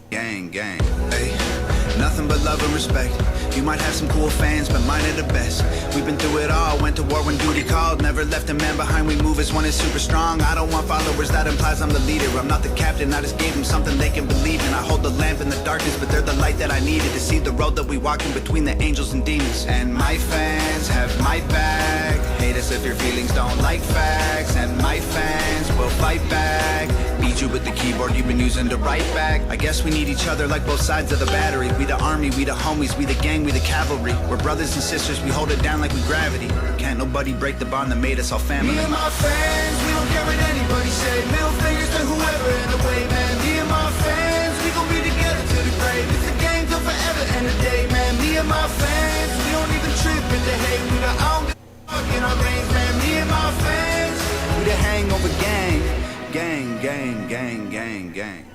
Gang, gang, hey, nothing but love and respect. You might have some cool fans, but mine are the best. We've been through it all, went to war when duty called. Never left a man behind, we move as one is super strong. I don't want followers, that implies I'm the leader. I'm not the captain, I just gave them something they can believe in. I hold the lamp in the darkness, but they're the light that I needed to see the road that we walk in between the angels and demons. And my fans have my back. Hate us if your feelings don't like facts. And my fans will fight back. Beat you with the keyboard you've been using to write back. I guess we need each other like both sides of the battery. We the army, we the homies, we the gang, we the cavalry. We're brothers and sisters, we hold it down like we gravity. Can't nobody break the bond that made us all family. Me and my fans, we don't care what anybody say. Middle fingers to whoever in the way, man. Me and my fans, we gon' be together till the grave. It's a game till forever and a day, man. Me and my fans, we don't even trip in the hate. We the I don't give a fuck in our veins, man. Me and my fans, we the hangover gang. Gang, gang, gang, gang, gang.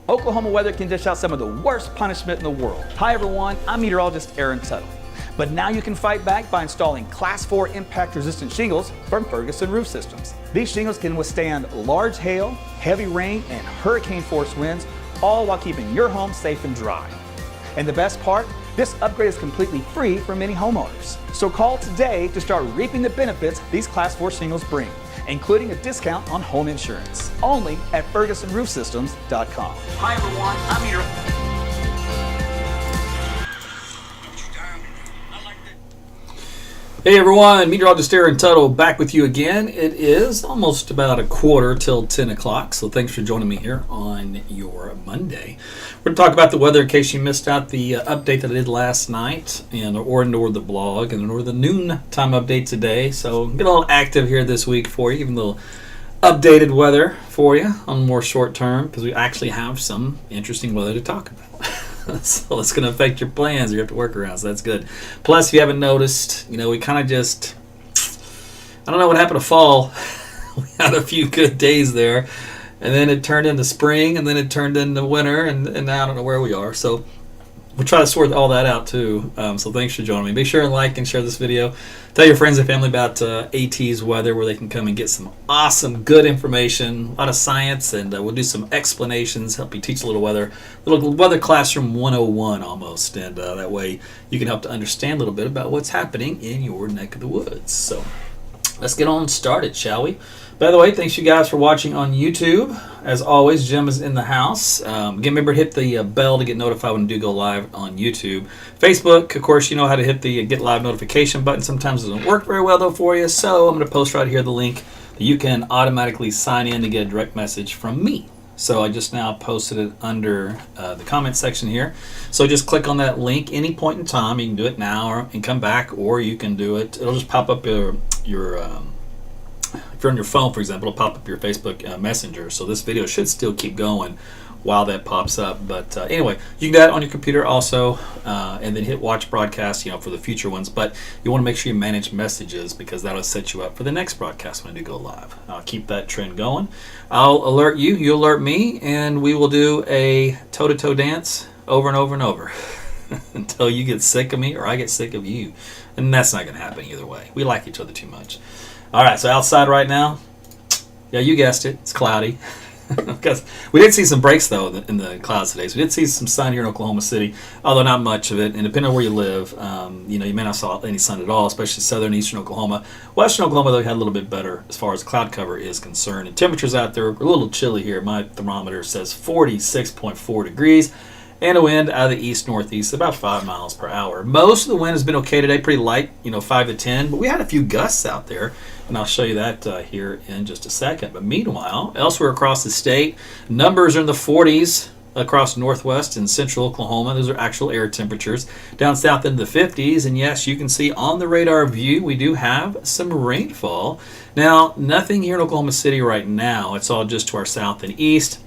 Oklahoma weather can dish out some of the worst punishment in the world. Hi everyone, I'm meteorologist Tuttle. But now you can fight back by installing Class 4 impact-resistant shingles from Ferguson Roof Systems. These shingles can withstand large hail, heavy rain, and hurricane-force winds, all while keeping your home safe and dry. And the best part? This upgrade is completely free for many homeowners. So call today to start reaping the benefits these Class 4 shingles bring, including a discount on home insurance. Only at FergusonRoofSystems.com. Hi everyone, I'm here. Hey everyone, Meteorologist Tuttle back with you again. It is almost about a quarter till 10 o'clock, so thanks for joining me here on your Monday. We're going to talk about the weather in case you missed out the update that I did last night, or the blog, or the noon time update today. So get a little active here this week for you, even a little updated weather for you on more short term, because we actually have some interesting weather to talk about. So it's going to affect your plans you have to work around, so that's good. Plus, if you haven't noticed, we kind of just, I don't know what happened to fall. We had a few good days there, and then it turned into spring, and then it turned into winter, and now I don't know where we are. So we'll try to sort all that out too. So thanks for joining me. Be sure and like and share this video. Tell your friends and family about AT's weather, where they can come and get some awesome, good information, a lot of science, and we'll do some explanations, help you teach a little weather classroom 101 almost, and that way you can help to understand a little bit about what's happening in your neck of the woods. So let's get on started, shall we? By the way, thanks you guys for watching on YouTube. As always, Jim is in the house. Again, remember to hit the bell to get notified when we do go live on YouTube. Facebook, of course, you know how to hit the get live notification button. Sometimes it doesn't work very well though for you, so I'm going to post right here the link that you can automatically sign in to get a direct message from me. So I just now posted it under the comment section here. So just click on that link any point in time. You can do it now and come back, or you can do it. It'll just pop up your if you're on your phone, for example, it'll pop up your Facebook Messenger. So this video should still keep going while that pops up. But anyway, you can do that on your computer also, and then hit watch broadcast, for the future ones. But you want to make sure you manage messages, because that'll set you up for the next broadcast when I do go live. I'll keep that trend going. I'll alert you, you alert me, and we will do a toe-to-toe dance over and over and over until you get sick of me or I get sick of you. And that's not going to happen either way. We like each other too much. All right, so outside right now, yeah, you guessed it, it's cloudy. Because we did see some breaks, though, in the clouds today. So we did see some sun here in Oklahoma City, although not much of it. And depending on where you live, you may not saw any sun at all, especially southern, eastern Oklahoma. Western Oklahoma, though, had a little bit better as far as cloud cover is concerned. And temperatures out there are a little chilly here. My thermometer says 46.4 degrees. And a wind out of the east-northeast, about 5 miles per hour. Most of the wind has been okay today, pretty light, 5 to 10. But we had a few gusts out there, and I'll show you that here in just a second. But meanwhile, elsewhere across the state, numbers are in the 40s across northwest and central Oklahoma. Those are actual air temperatures. Down south into the 50s. And yes, you can see on the radar view, we do have some rainfall. Now, nothing here in Oklahoma City right now. It's all just to our south and east.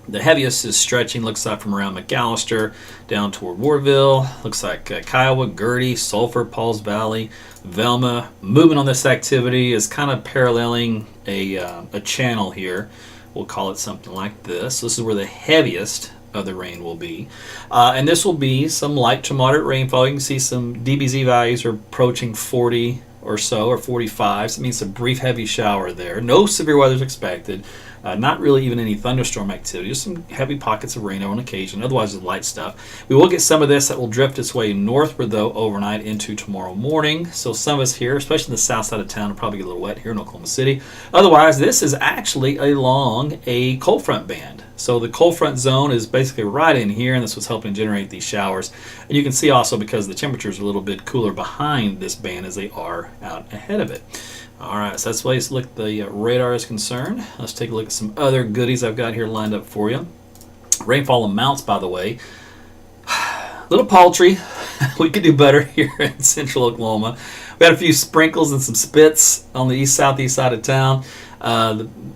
The heaviest is stretching, looks like from around McAllister down toward Warville. Looks like Kiowa, Gertie, Sulphur, Pauls Valley, Velma. Movement on this activity is kind of paralleling a channel here. We'll call it something like this. This is where the heaviest of the rain will be. And this will be some light to moderate rainfall. You can see some DBZ values are approaching 40 or so, or 45. So it means a brief heavy shower there. No severe weather is expected. Not really even any thunderstorm activity. Just some heavy pockets of rain on occasion. Otherwise, it's light stuff. We will get some of this that will drift its way northward, though, overnight into tomorrow morning. So some of us here, especially in the south side of town, will probably get a little wet here in Oklahoma City. Otherwise, this is actually along a cold front band. So the cold front zone is basically right in here, and this was helping generate these showers. And you can see also because the temperatures are a little bit cooler behind this band as they are out ahead of it. All right, so that's the way the radar is concerned. Let's take a look at some other goodies I've got here lined up for you. Rainfall amounts, by the way, a little paltry. We could do better here in central Oklahoma. We had a few sprinkles and some spits on the southeast side of town.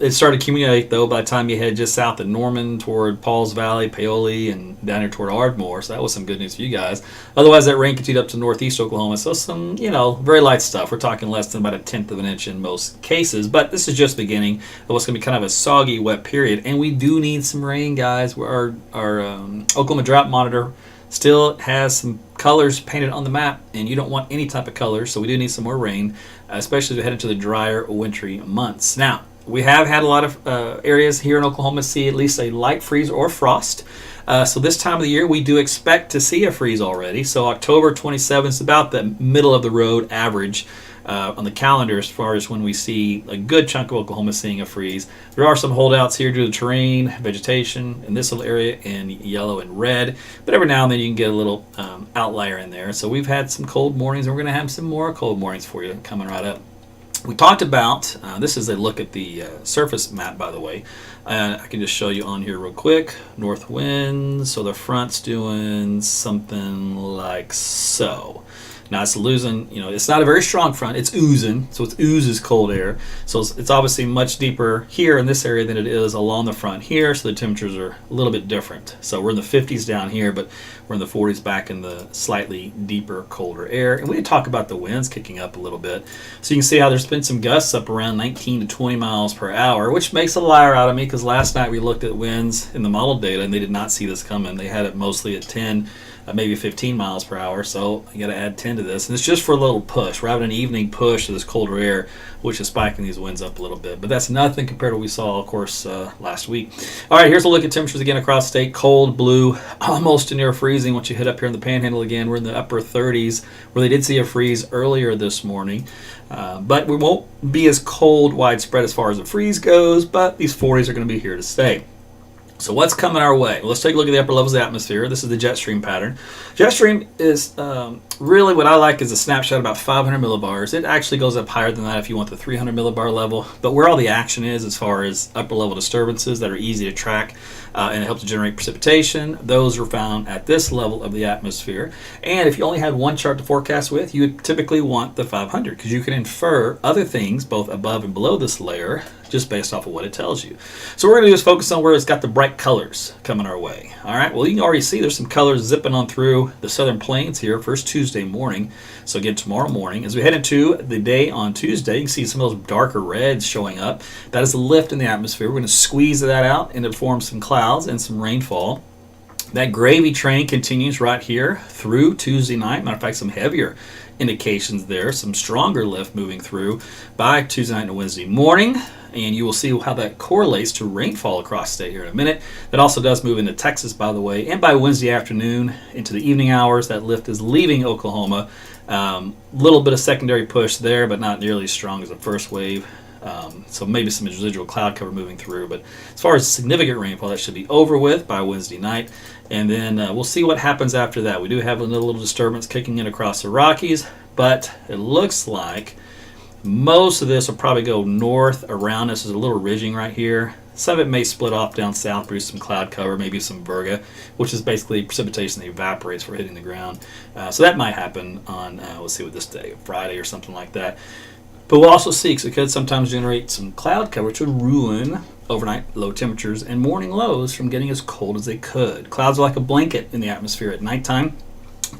It started to accumulate, though, by the time you head just south of Norman toward Pauls Valley, Paoli, and down here toward Ardmore. So that was some good news for you guys. Otherwise, that rain continued up to northeast Oklahoma. So some, very light stuff. We're talking less than about 1/10 of an inch in most cases. But this is just beginning of what's going to be kind of a soggy, wet period. And we do need some rain, guys. Our Oklahoma Drought Monitor still has some colors painted on the map, and you don't want any type of colors, so we do need some more rain, especially as we head into the drier, wintry months. Now, we have had a lot of areas here in Oklahoma see at least a light freeze or frost. So this time of the year, we do expect to see a freeze already. So October 27th is about the middle of the road average on the calendar as far as when we see a good chunk of Oklahoma seeing a freeze. There are some holdouts here due to terrain, vegetation in this little area in yellow and red, but every now and then you can get a little outlier in there. So we've had some cold mornings, and we're going to have some more cold mornings for you coming right up. We talked about, this is a look at the surface map, by the way. I can just show you on here real quick. North winds, so the front's doing something like so. Now it's losing, it's not a very strong front. It's oozing, so it oozes cold air. So it's obviously much deeper here in this area than it is along the front here, so the temperatures are a little bit different. So we're in the 50s down here, but we're in the 40s back in the slightly deeper, colder air. And we did talk about the winds kicking up a little bit. So you can see how there's been some gusts up around 19 to 20 miles per hour, which makes a liar out of me because last night we looked at winds in the model data and they did not see this coming. They had it mostly at 10, maybe 15 miles per hour, so you got to add 10 to this. And it's just for a little push. We're having an evening push to this colder air, which is spiking these winds up a little bit. But that's nothing compared to what we saw, of course, last week. All right, here's a look at temperatures again across the state. Cold, blue, almost to near freezing. Once you hit up here in the Panhandle again, we're in the upper 30s, where they did see a freeze earlier this morning. But we won't be as cold widespread as far as the freeze goes, but these 40s are going to be here to stay. So what's coming our way? Well, let's take a look at the upper levels of the atmosphere. This is the jet stream pattern. Jet stream is really what I like is a snapshot about 500 millibars. It actually goes up higher than that if you want the 300 millibar level. But where all the action is as far as upper level disturbances that are easy to track and it helps to generate precipitation, those are found at this level of the atmosphere. And if you only had one chart to forecast with, you would typically want the 500 because you can infer other things both above and below this layer just based off of what it tells you. So what we're going to do is focus on where it's got the bright colors coming our way. All right, well, you can already see there's some colors zipping on through the southern plains here first Tuesday morning. So again, tomorrow morning, as we head into the day on Tuesday, you can see some of those darker reds showing up. That is a lift in the atmosphere. We're going to squeeze that out and it forms some clouds and some rainfall. That gravy train continues right here through Tuesday night. Matter of fact, some heavier indications there, some stronger lift moving through by Tuesday night and Wednesday morning. And you will see how that correlates to rainfall across the state here in a minute. That also does move into Texas, by the way. And by Wednesday afternoon into the evening hours, that lift is leaving Oklahoma. Little bit of secondary push there, but not nearly as strong as the first wave. So maybe some residual cloud cover moving through. But as far as significant rainfall, that should be over with by Wednesday night. And then we'll see what happens after that. We do have a little disturbance kicking in across the Rockies, but it looks like most of this will probably go north around us. There's a little ridging right here. Some of it may split off down south, produce some cloud cover, maybe some virga, which is basically precipitation that evaporates for hitting the ground. So that might happen on, let's see what this day, Friday or something like that. But we'll also see, because it could sometimes generate some cloud cover to ruin overnight low temperatures and morning lows from getting as cold as they could. Clouds are like a blanket in the atmosphere at nighttime.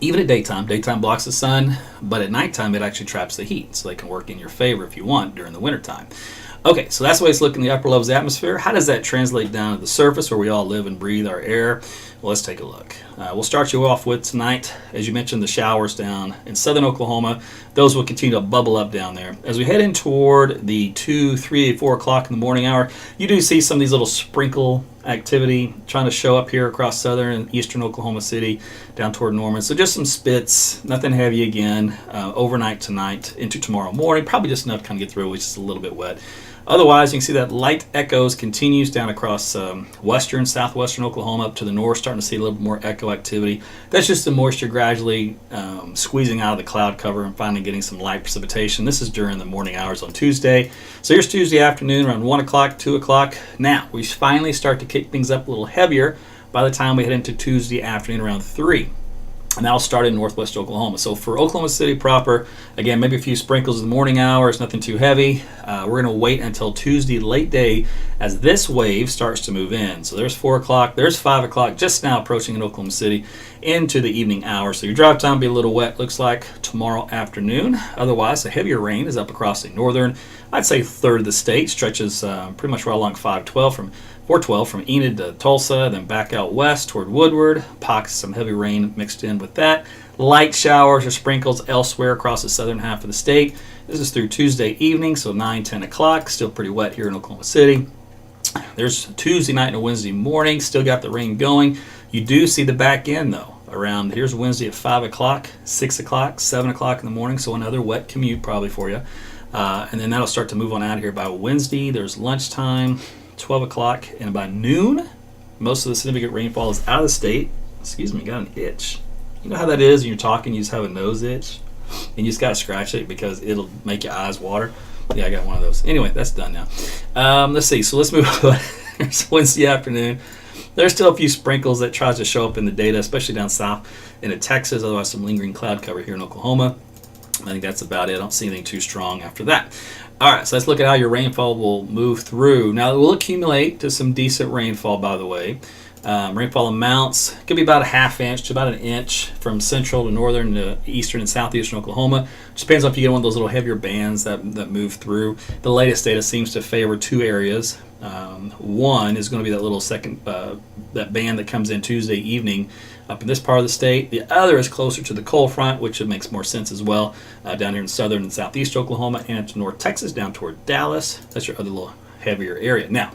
Even at daytime. Daytime blocks the sun, but at nighttime it actually traps the heat, so they can work in your favor if you want during the wintertime. Okay, so that's the way it's looking in the upper levels of the atmosphere. How does that translate down to the surface where we all live and breathe our air? Well, let's take a look. We'll start you off with tonight, as you mentioned, the showers down in southern Oklahoma. Those will continue to bubble up down there. As we head in toward the 2, 3, 4 o'clock in the morning hour, you do see some of these little sprinkle activity trying to show up here across southern and eastern Oklahoma City down toward Norman. So just some spits, nothing heavy again, overnight tonight into tomorrow morning. Probably just enough to kind of get through, which is a little bit wet. Otherwise, you can see that light echoes continues down across western, southwestern Oklahoma up to the north, starting to see a little more echo activity. That's just the moisture gradually squeezing out of the cloud cover and finally getting some light precipitation. This is during the morning hours on Tuesday. So here's Tuesday afternoon around 1 o'clock, 2 o'clock. Now, we finally start to kick things up a little heavier by the time we head into Tuesday afternoon around 3. And that'll start in northwest Oklahoma. So for Oklahoma City proper, again, maybe a few sprinkles in the morning hours, nothing too heavy. We're going to wait until Tuesday late day as this wave starts to move in. So there's 4 o'clock, there's 5 o'clock, just now approaching in Oklahoma City into the evening hours. So your drive time will be a little wet, looks like, tomorrow afternoon. Otherwise, the heavier rain is up across the northern, I'd say third of the state, stretches pretty much right along 512 from 412 from Enid to Tulsa, then back out west toward Woodward. Pockets some heavy rain mixed in with that. Light showers or sprinkles elsewhere across the southern half of the state. This is through Tuesday evening, so 9, 10 o'clock. Still pretty wet here in Oklahoma City. There's Tuesday night and a Wednesday morning. Still got the rain going. You do see the back end, though. Around, here's Wednesday at 5 o'clock, 6 o'clock, 7 o'clock in the morning, so another wet commute probably for you. And then that'll start to move on out of here by Wednesday. There's lunchtime, 12 o'clock, and by noon, most of the significant rainfall is out of the state. Excuse me, got an itch. You know how that is when you're talking, you just have a nose itch, and you just got to scratch it because it'll make your eyes water. Yeah, I got one of those. Anyway, that's done now. Let's see. So let's move on. It's Wednesday afternoon. There's still a few sprinkles that tries to show up in the data, especially down south into Texas. Otherwise, some lingering cloud cover here in Oklahoma. I think that's about it. I don't see anything too strong after that. All right, so let's look at how your rainfall will move through. Now, it will accumulate to some decent rainfall, by the way. Rainfall amounts could be about a ½ inch to about an inch from central to northern to eastern and southeastern Oklahoma. Just depends on if you get one of those little heavier bands that move through. The latest data seems to favor 2 areas. One is going to be that little second, that band that comes in Tuesday evening up in this part of the state. The other is closer to the cold front, which it makes more sense as well, down here in southern and southeast Oklahoma and into North Texas down toward Dallas. That's your other little heavier area. Now,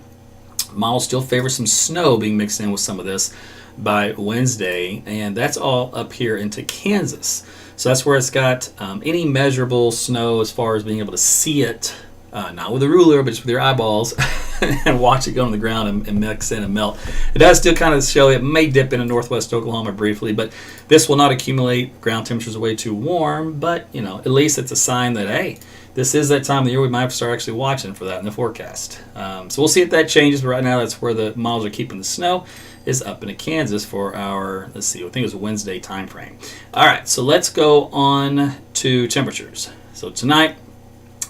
models still favor some snow being mixed in with some of this by Wednesday, and that's all up here into Kansas. So that's where it's got any measurable snow as far as being able to see it, not with a ruler, but just with your eyeballs, and watch it go on the ground and mix in and melt. It does still kind of show it may dip into northwest Oklahoma briefly, but this will not accumulate. Ground temperatures are way too warm, but you know, at least it's a sign that, hey, this is that time of the year we might have to start actually watching for that in the forecast. So we'll see if that changes, but right now that's where the models are keeping the snow, is up into Kansas for our, let's see, I think it was a Wednesday time frame. All right, so let's go on to temperatures. So tonight,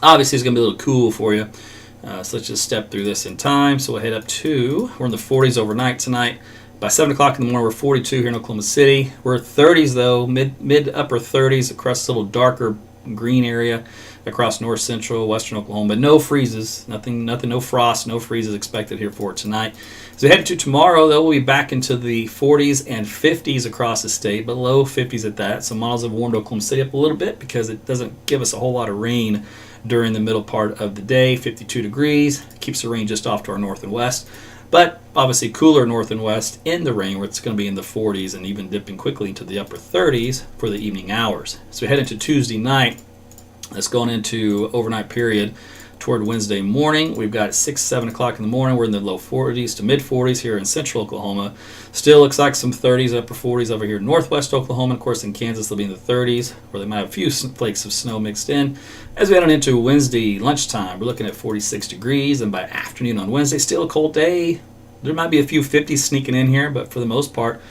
obviously it's going to be a little cool for you. So let's just step through this in time. So we'll head up to, we're in the 40s overnight tonight. By 7 o'clock in the morning, we're 42 here in Oklahoma City. We're 30s though, mid upper 30s across this little darker green area across north central western Oklahoma. No freezes, nothing, no frost, no freezes expected here for tonight. As we head to tomorrow, though, we'll be back into the 40s and 50s across the state, but low 50s at that. So models have warmed Oklahoma City up a little bit because it doesn't give us a whole lot of rain during the middle part of the day. 52 degrees, keeps the rain just off to our north and west. But obviously cooler north and west in the rain, where it's going to be in the 40s and even dipping quickly into the upper 30s for the evening hours. So we head into Tuesday night. That's going into overnight period toward Wednesday morning. We've got 6, 7 o'clock in the morning. We're in the low 40s to mid 40s here in central Oklahoma. Still looks like some 30s, upper 40s over here in northwest Oklahoma. Of course, in Kansas, they'll be in the 30s, where they might have a few flakes of snow mixed in. As we head on into Wednesday lunchtime, we're looking at 46 degrees. And by afternoon on Wednesday, still a cold day. There might be a few 50s sneaking in here, but for the most part,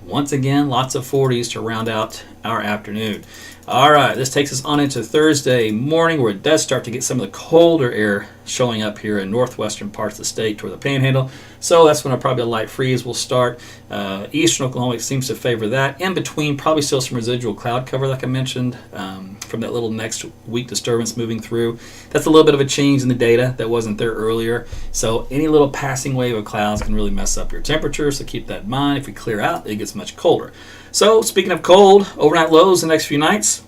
once again, lots of 40s to round out our afternoon. All right, this takes us on into Thursday morning, where it does start to get some of the colder air showing up here in northwestern parts of the state toward the Panhandle. So that's when probably a light freeze will start. Eastern Oklahoma seems to favor that. In between, probably still some residual cloud cover, like I mentioned, from that little next week disturbance moving through. That's a little bit of a change in the data that wasn't there earlier. So any little passing wave of clouds can really mess up your temperature, so keep that in mind. If we clear out, it gets much colder. So speaking of cold, overnight lows the next few nights.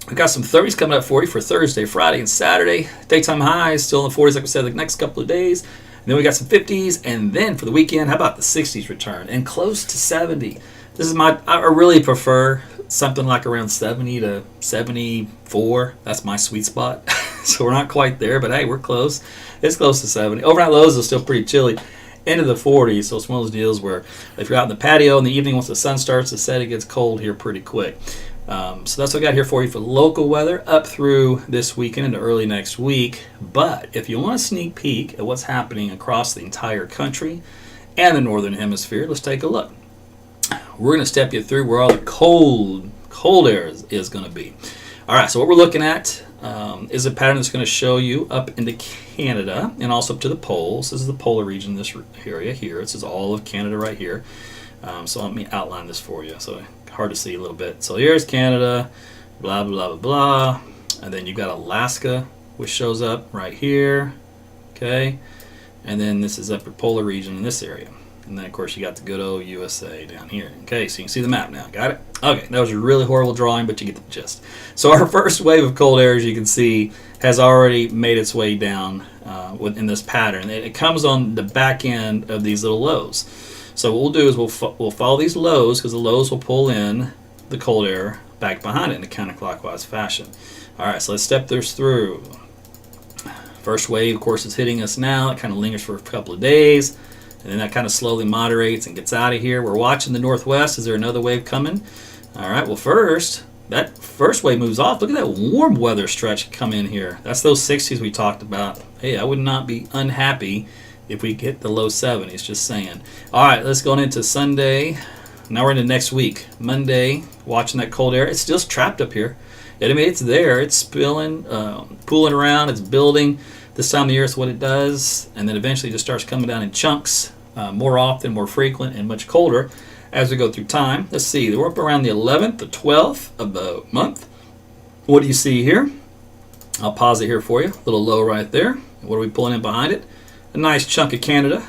We've got some 30s coming up for you for Thursday, Friday, and Saturday. Daytime highs still in the 40s, like we said, the next couple of days. And then we got some 50s, and then for the weekend, how about the 60s return and close to 70? This is I really prefer something like around 70 to 74. That's my sweet spot. So we're not quite there, but hey, we're close. It's close to 70. Overnight lows are still pretty chilly. Into the 40s, so it's one of those deals where if you're out in the patio in the evening, once the sun starts to set, it gets cold here pretty quick. So that's what I got here for you for local weather up through this weekend into early next week. But if you want a sneak peek at what's happening across the entire country and the northern hemisphere, let's take a look. We're going to step you through where all the cold air is going to be. All right, so what we're looking at is a pattern that's going to show you up into Canada and also up to the poles. This is the polar region, this area here. This is all of Canada right here. So let me outline this for you. So hard to see a little bit. So here's Canada, blah, blah, blah, blah. And then you've got Alaska, which shows up right here. Okay. And then this is upper polar region in this area. And then, of course, you got the good old USA down here. Okay, so you can see the map now. Got it? Okay, that was a really horrible drawing, but you get the gist. So our first wave of cold air, as you can see, has already made its way down in this pattern. It comes on the back end of these little lows. So what we'll do is we'll follow these lows, because the lows will pull in the cold air back behind it in a counterclockwise fashion. All right, so let's step this through. First wave, of course, is hitting us now. It kind of lingers for a couple of days. And then that kind of slowly moderates and gets out of here. We're watching the northwest. Is there another wave coming? All right, well, that first wave moves off. Look at that warm weather stretch come in here. That's those 60s we talked about. Hey, I would not be unhappy if we get the low 70s, just saying. All right, let's go into Sunday. Now we're into next week. Monday, watching that cold air. It's still trapped up here. I mean, it's there. It's spilling, pooling around. It's building. This time of the year is what it does, and then eventually it just starts coming down in chunks, more often, more frequent, and much colder as we go through time. Let's see, we're up around the 11th, the 12th of the month. What do you see here? I'll pause it here for you. A little low right there. What are we pulling in behind it? A nice chunk of Canada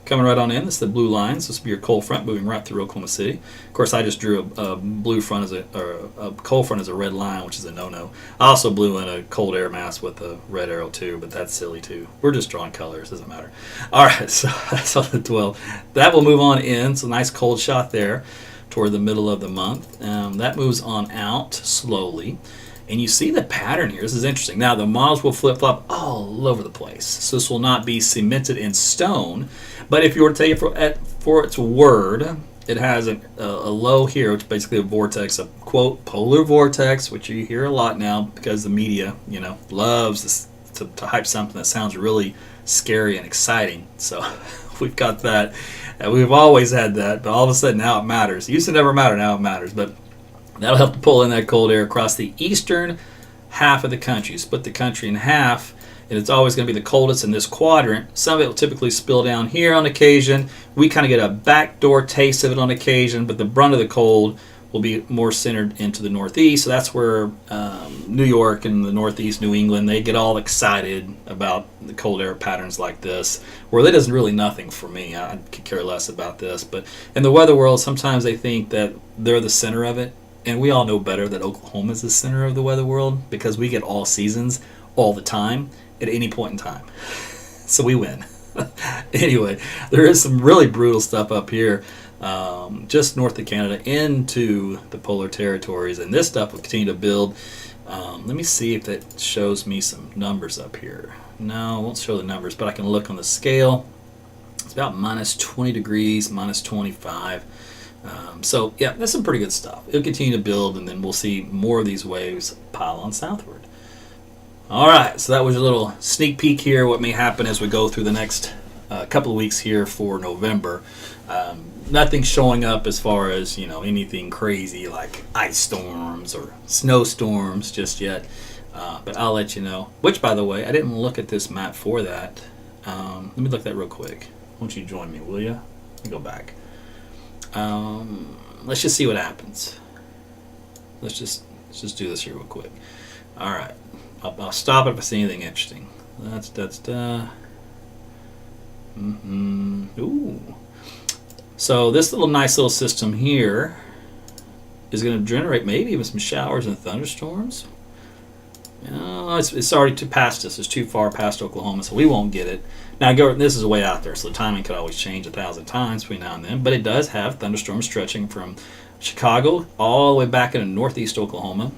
coming right on in. This is the blue lines. This will be your cold front moving right through Oklahoma City. Of course, I just drew a blue front or a cold front as a red line, which is a no-no. I also blew in a cold air mass with a red arrow too, but that's silly too. We're just drawing colors, doesn't matter. All right, so that's on the 12th. That will move on in. So nice cold shot there toward the middle of the month. That moves on out slowly. And you see the pattern here. This is interesting. Now, the models will flip-flop all over the place. So this will not be cemented in stone. But if you were to take it for its word, it has a low here, which is basically a vortex, a quote, polar vortex, which you hear a lot now because the media, loves this, to hype something that sounds really scary and exciting. So we've got that. And we've always had that, but all of a sudden now it matters. It used to never matter, now it matters. But that'll help to pull in that cold air across the eastern half of the country. Split the country in half, and it's always going to be the coldest in this quadrant. Some of it will typically spill down here on occasion. We kind of get a backdoor taste of it on occasion, but the brunt of the cold will be more centered into the northeast. So that's where New York and the northeast New England, they get all excited about the cold air patterns like this, where that is really nothing for me. I could care less about this. But in the weather world, sometimes they think that they're the center of it. And we all know better that Oklahoma is the center of the weather world because we get all seasons all the time at any point in time. So we win. Anyway, there is some really brutal stuff up here just north of Canada into the polar territories. And this stuff will continue to build. Let me see if that shows me some numbers up here. No, it won't show the numbers, but I can look on the scale. It's about minus 20 degrees, minus 25. So, yeah, that's some pretty good stuff. It'll continue to build, and then we'll see more of these waves pile on southward. All right, so that was a little sneak peek here what may happen as we go through the next a couple of weeks here for November. Nothing showing up as far as, anything crazy like ice storms or snowstorms just yet. But I'll let you know. Which, by the way, I didn't look at this map for that. Let me look at that real quick. Won't you join me, will you? Let me go back. Let's just see what happens. Let's just do this here real quick. All right. I'll stop if I see anything interesting. Ooh. So this nice little system here is going to generate maybe even some showers and thunderstorms. It's already too past us. It's too far past Oklahoma, so we won't get it. Now, this is way out there, so the timing could always change 1,000 times between now and then. But it does have thunderstorms stretching from Chicago all the way back into northeast Oklahoma.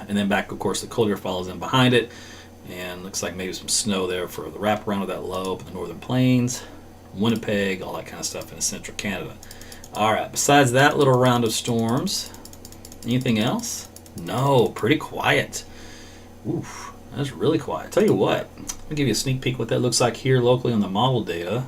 And then back, of course, the cold air follows in behind it. And looks like maybe some snow there for the wraparound of that low up in the northern plains. Winnipeg, all that kind of stuff in central Canada. All right, besides that little round of storms, anything else? No, pretty quiet. Oof, that's really quiet. Tell you what, I'll give you a sneak peek what that looks like here locally on the model data.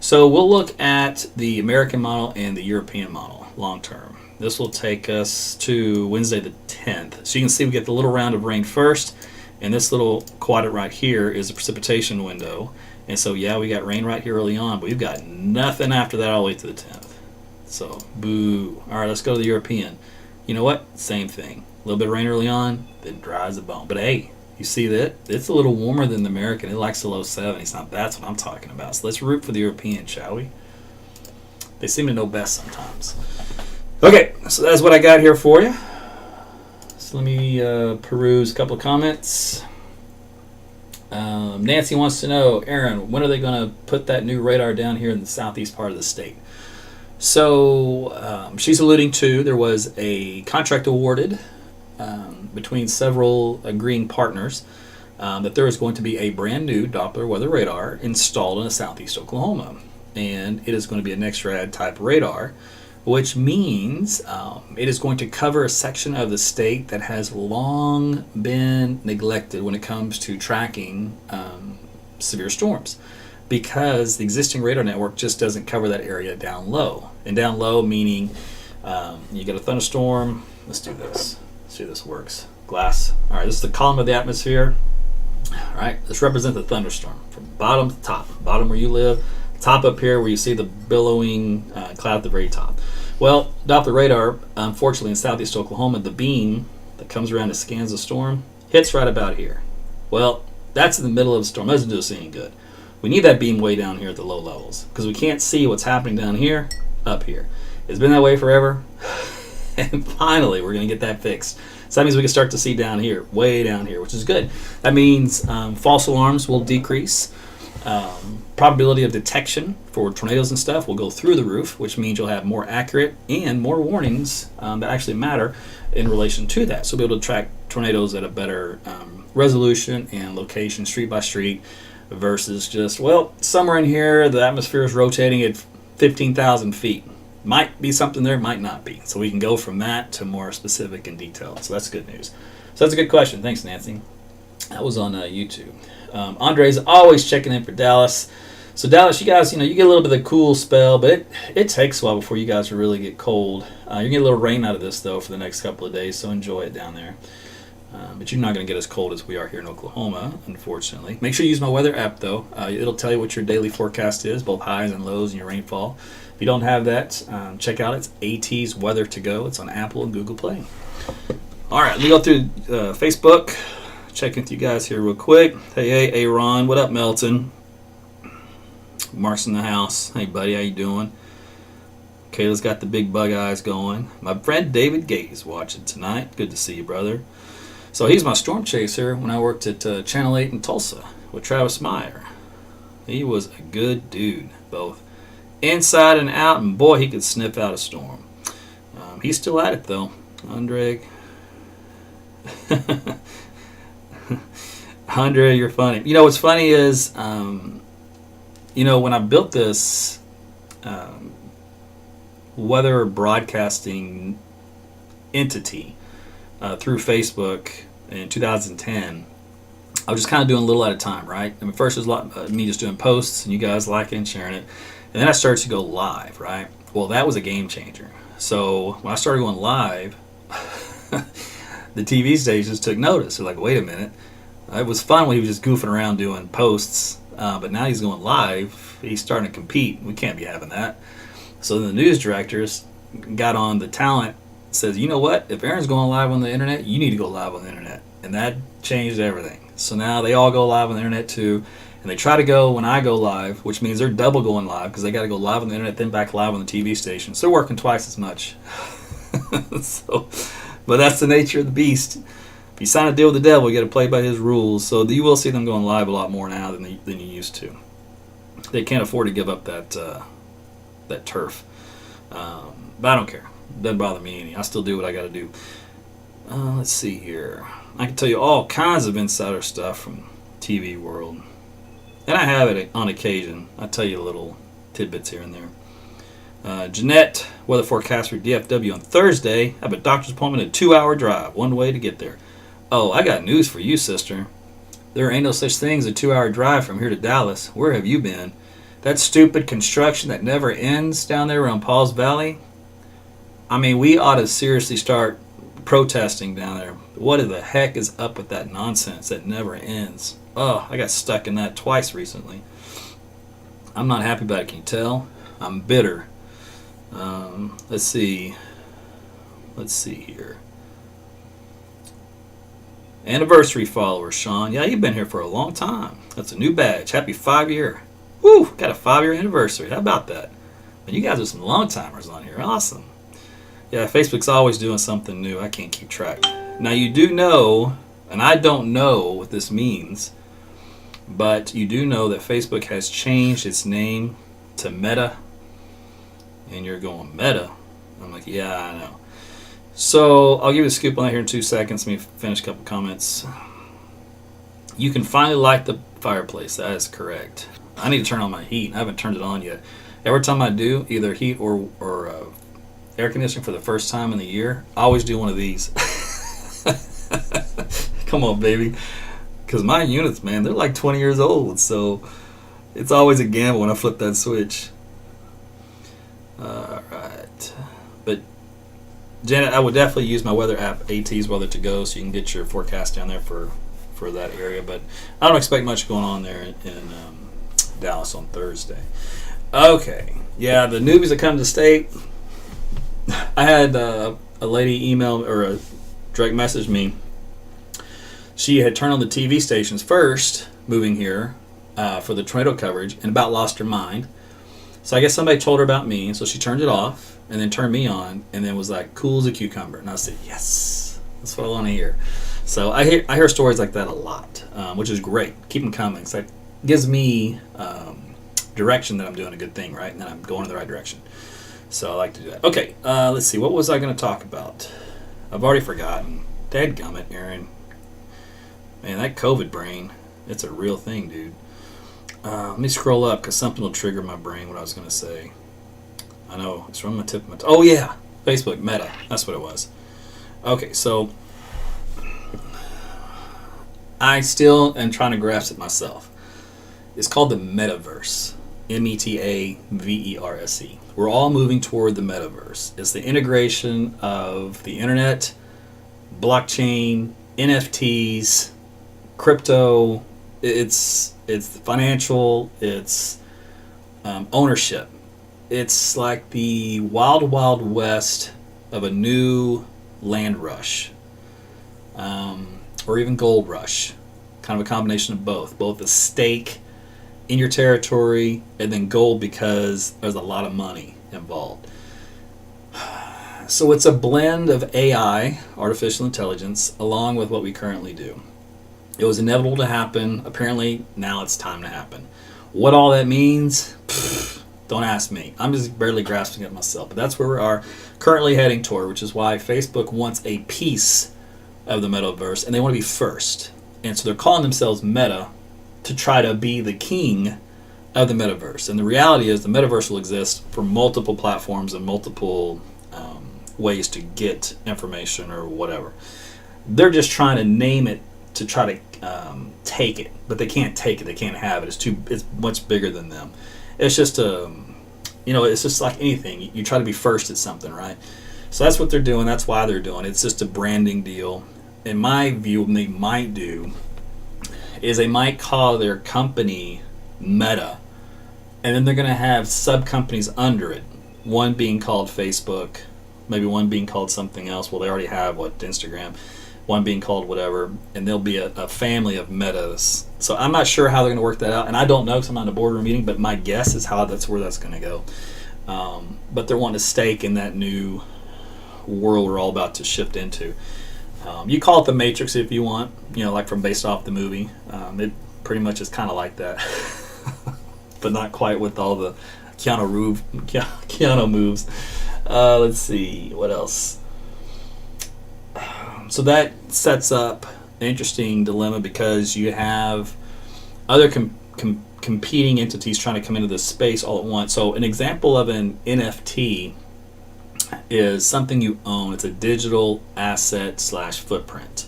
So we'll look at the American model and the European model long term. This will take us to Wednesday the 10th. So you can see we get the little round of rain first, and this little quadrant right here is the precipitation window. And so, yeah, we got rain right here early on, but we've got nothing after that all the way to the 10th. So, boo. All right, let's go to the European. You know what? Same thing. A little bit of rain early on, then dries the bone. But, hey, you see that? It's a little warmer than the American. It likes the low 70s. Now, that's what I'm talking about. So let's root for the European, shall we? They seem to know best sometimes. Okay, so that's what I got here for you. So let me peruse a couple of comments. Nancy wants to know, Aaron, when are they going to put that new radar down here in the southeast part of the state? So she's alluding to there was a contract awarded between several agreeing partners that there is going to be a brand new Doppler weather radar installed in southeast Oklahoma. And it is going to be a NextRad type radar, which means it is going to cover a section of the state that has long been neglected when it comes to tracking severe storms, because the existing radar network just doesn't cover that area down low. And down low meaning you get a thunderstorm. Let's do this. Let's see if this works. Glass. All right, this is the column of the atmosphere. All right, let's represent the thunderstorm from bottom to top. Bottom where you live, top up here where you see the billowing cloud at the very top. Well, Doppler radar, unfortunately in southeast Oklahoma, the beam that comes around and scans the storm hits right about here. Well, that's in the middle of the storm. That doesn't do us any good. We need that beam way down here at the low levels, because we can't see what's happening down here, up here. It's been that way forever, and finally we're going to get that fixed. So that means we can start to see down here, way down here, which is good. That means false alarms will decrease. Probability of detection for tornadoes and stuff will go through the roof, which means you'll have more accurate and more warnings that actually matter in relation to that. So we'll be able to track tornadoes at a better resolution and location, street by street, versus just, well, somewhere in here the atmosphere is rotating at 15,000 feet. Might be something there, might not be. So we can go from that to more specific and detailed. So that's good news. So that's a good question. Thanks, Nancy. That was on YouTube. Andre's always checking in for Dallas. So Dallas, you guys, you get a little bit of the cool spell, but it takes a while before you guys really get cold. You get a little rain out of this, though, for the next couple of days, so enjoy it down there. But you're not going to get as cold as we are here in Oklahoma, unfortunately. Make sure you use my weather app, though. It'll tell you what your daily forecast is, both highs and lows and your rainfall. If you don't have that, check out it's AT's Weather to Go. It's on Apple and Google Play. All right, let me go through Facebook. Checking with you guys here real quick. Hey, Aaron. What up, Melton? Mark's in the house. Hey, buddy, how you doing? Kayla's got the big bug eyes going. My friend David Gate is watching tonight. Good to see you, brother. So he's my storm chaser when I worked at Channel 8 in Tulsa with Travis Meyer. He was a good dude, both inside and out, and boy, he could sniff out a storm. He's still at it, though. Andre. Andre, you're funny. What's funny is, when I built this weather broadcasting entity through Facebook in 2010, I was just kind of doing a little at a time, right? I mean, first it was a lot, me just doing posts and you guys liking and sharing it. And then I started to go live, right? Well, that was a game changer. So when I started going live, the TV stations took notice. They're like, wait a minute. It was fun when he was just goofing around doing posts, but now he's going live. He's starting to compete. We can't be having that. So then the news directors got on the talent, says, you know what? If Aaron's going live on the internet, you need to go live on the internet. And that changed everything. So now they all go live on the internet too. And they try to go when I go live, which means they're double going live because they got to go live on the internet, then back live on the TV station. So they're working twice as much. But that's the nature of the beast. If you sign a deal with the devil, you got to play by his rules. So you will see them going live a lot more now than you used to. They can't afford to give up that turf. But I don't care. It doesn't bother me any. I still do what I got to do. Let's see here. I can tell you all kinds of insider stuff from TV world. And I have it on occasion. I'll tell you little tidbits here and there. Jeanette, weather forecast for DFW on Thursday. I have a doctor's appointment, a 2-hour drive, one way to get there. Oh, I got news for you, sister. There ain't no such thing as a 2-hour drive from here to Dallas. Where have you been? That stupid construction that never ends down there around Paul's Valley. I mean, we ought to seriously start protesting down there. What the heck is up with that nonsense that never ends? Oh, I got stuck in that twice recently. I'm not happy about it, can you tell? I'm bitter. Let's see here. Anniversary follower, Sean. Yeah, you've been here for a long time. That's a new badge. Happy 5-year. Woo, got a 5-year anniversary. How about that? And you guys are some long timers on here. Awesome. Yeah, Facebook's always doing something new. I can't keep track. Now you do know, and I don't know what this means, but you do know that Facebook has changed its name to Meta. And you're going, Meta? I'm like, yeah, I know. So I'll give you a scoop on that here in 2 seconds. Let me finish a couple comments. You can finally light the fireplace. That is correct. I need to turn on my heat. I haven't turned it on yet. Every time I do, either heat or air conditioning for the first time in the year, I always do one of these. Come on, baby. Because my units, man, they're like 20 years old. So it's always a gamble when I flip that switch. All right. But Janet, I would definitely use my weather app, AT's Weather to Go, so you can get your forecast down there for that area. But I don't expect much going on there in Dallas on Thursday. Okay. Yeah, the newbies that come to the state. I had a lady email or a direct message me. She had turned on the TV stations first, moving here for the tornado coverage, and about lost her mind. So I guess somebody told her about me, so she turned it off and then turned me on, and then was like, cool as a cucumber. And I said, yes, that's what I want to hear. So I hear stories like that a lot, which is great. Keep them coming. So it gives me direction that I'm doing a good thing, right? And that I'm going in the right direction. So I like to do that. Okay, let's see. What was I going to talk about? I've already forgotten. Dadgummit, Aaron. Man, that COVID brain, it's a real thing, dude. Let me scroll up because something will trigger my brain what I was going to say. I know. It's from my tip of my oh, yeah. Facebook, Meta. That's what it was. Okay, so I still am trying to grasp it myself. It's called the metaverse. metaverse. We're all moving toward the metaverse. It's the integration of the internet, blockchain, NFTs, crypto. It's financial. It's ownership. It's like the wild, wild west of a new land rush, or even gold rush. Kind of a combination of both. Both a stake in your territory and then gold because there's a lot of money involved. So it's a blend of AI, artificial intelligence, along with what we currently do. It was inevitable to happen. Apparently, now it's time to happen. What all that means, don't ask me. I'm just barely grasping it myself. But that's where we are currently heading toward, which is why Facebook wants a piece of the metaverse, and they want to be first. And so they're calling themselves Meta to try to be the king of the metaverse. And the reality is the metaverse will exist for multiple platforms and multiple ways to get information or whatever. They're just trying to name it to try to take it, but they can't take it. They can't have it. It's much bigger than them. It's just it's just like anything. You try to be first at something, right? So that's what they're doing. That's why they're doing it. It's just a branding deal. In my view, what they might do is they might call their company Meta, and then they're going to have sub-companies under it. One being called Facebook, maybe one being called something else. Well, they already have, Instagram. One being called whatever, and there'll be a family of Metas. So I'm not sure how they're going to work that out, and I don't know because I'm not in a boardroom meeting, but my guess is that's where that's going to go. But they're wanting to stake in that new world we're all about to shift into. You call it the Matrix if you want, like from based off the movie. It pretty much is kind of like that, but not quite with all the Keanu moves. Let's see, what else? So that sets up an interesting dilemma because you have other competing entities trying to come into this space all at once. So an example of an NFT is something you own. It's a digital asset / footprint.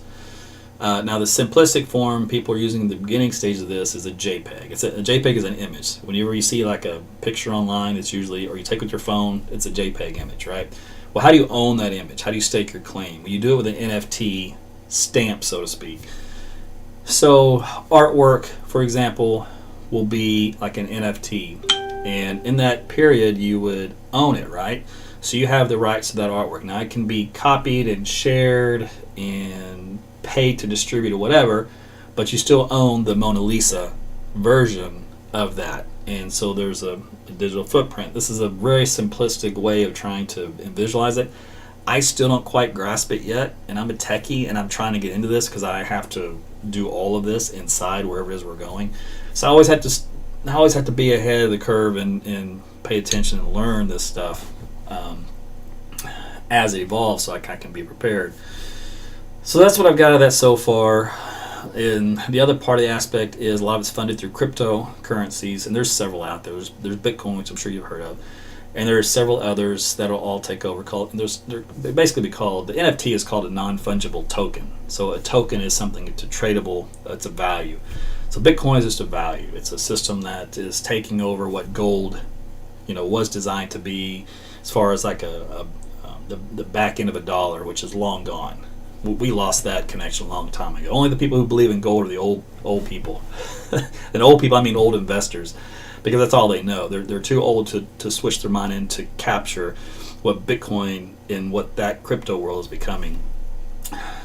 Now the simplistic form people are using in the beginning stage of this is a JPEG. A JPEG is an image. Whenever you see like a picture online, it's usually, or you take with your phone, it's a JPEG image, right? Well, how do you own that image? How do you stake your claim? Well, you do it with an NFT stamp, so to speak. So artwork, for example, will be like an NFT. And in that period, you would own it, right? So you have the rights to that artwork. Now, it can be copied and shared and paid to distribute or whatever, but you still own the Mona Lisa version of that. And so there's a digital footprint. This is a very simplistic way of trying to visualize it. I still don't quite grasp it yet, and I'm a techie, and I'm trying to get into this because I have to do all of this inside wherever it is we're going. So I always have to be ahead of the curve and pay attention and learn this stuff as it evolves, so I can be prepared. So that's what I've got of that so far. And the other part of the aspect is a lot of it's funded through cryptocurrencies, and there's several out there. There's Bitcoin, which I'm sure you've heard of, and there's several others that'll all take over. They basically be called, the NFT is called a non-fungible token. So a token is something, it's a tradable, it's a value. So Bitcoin is just a value. It's a system that is taking over what gold, was designed to be, as far as like the back end of a dollar, which is long gone. We lost that connection a long time ago. Only the people who believe in gold are the old people. And old people, I mean old investors, because that's all they know. They're too old to switch their mind in to capture what Bitcoin and what that crypto world is becoming.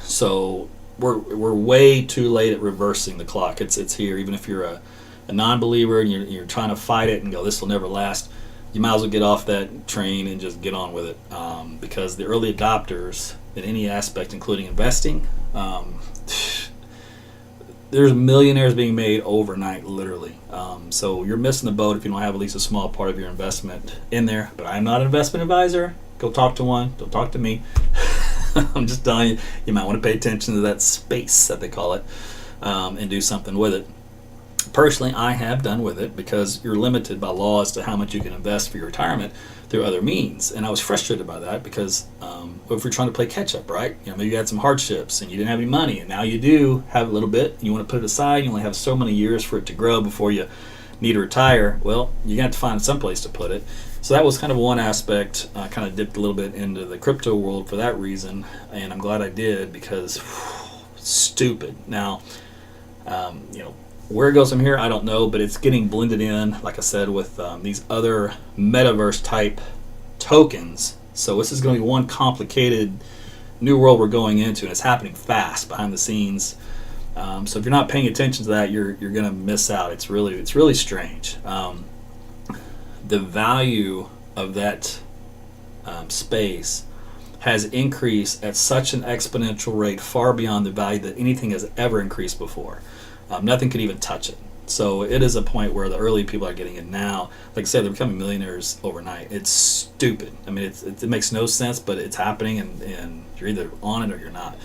So we're way too late at reversing the clock. It's here. Even if you're a non-believer and you're trying to fight it and go, this will never last, you might as well get off that train and just get on with it, because the early adopters in any aspect, including investing, there's millionaires being made overnight, literally. So you're missing the boat if you don't have at least a small part of your investment in there. But I'm not an investment advisor. Go talk to one. Don't talk to me. I'm just telling you, you might want to pay attention to that space that they call it, and do something with it. Personally, I have done with it because you're limited by law as to how much you can invest for your retirement through other means. And I was frustrated by that because if you're trying to play catch up, right? Maybe you had some hardships and you didn't have any money, and now you do have a little bit and you want to put it aside. You only have so many years for it to grow before you need to retire. Well, you have to find some place to put it. So that was kind of one aspect. I kind of dipped a little bit into the crypto world for that reason, and I'm glad I did because stupid. Now, where it goes from here, I don't know, but it's getting blended in, like I said, with these other metaverse type tokens. So this is going to be one complicated new world we're going into, and it's happening fast behind the scenes. So if you're not paying attention to that, you're going to miss out. It's really strange. The value of that space has increased at such an exponential rate, far beyond the value that anything has ever increased before. Nothing could even touch it. So it is a point where the early people are getting it now. Like I said, they're becoming millionaires overnight. It's stupid. I mean, it makes no sense, but it's happening, and you're either on it or you're not.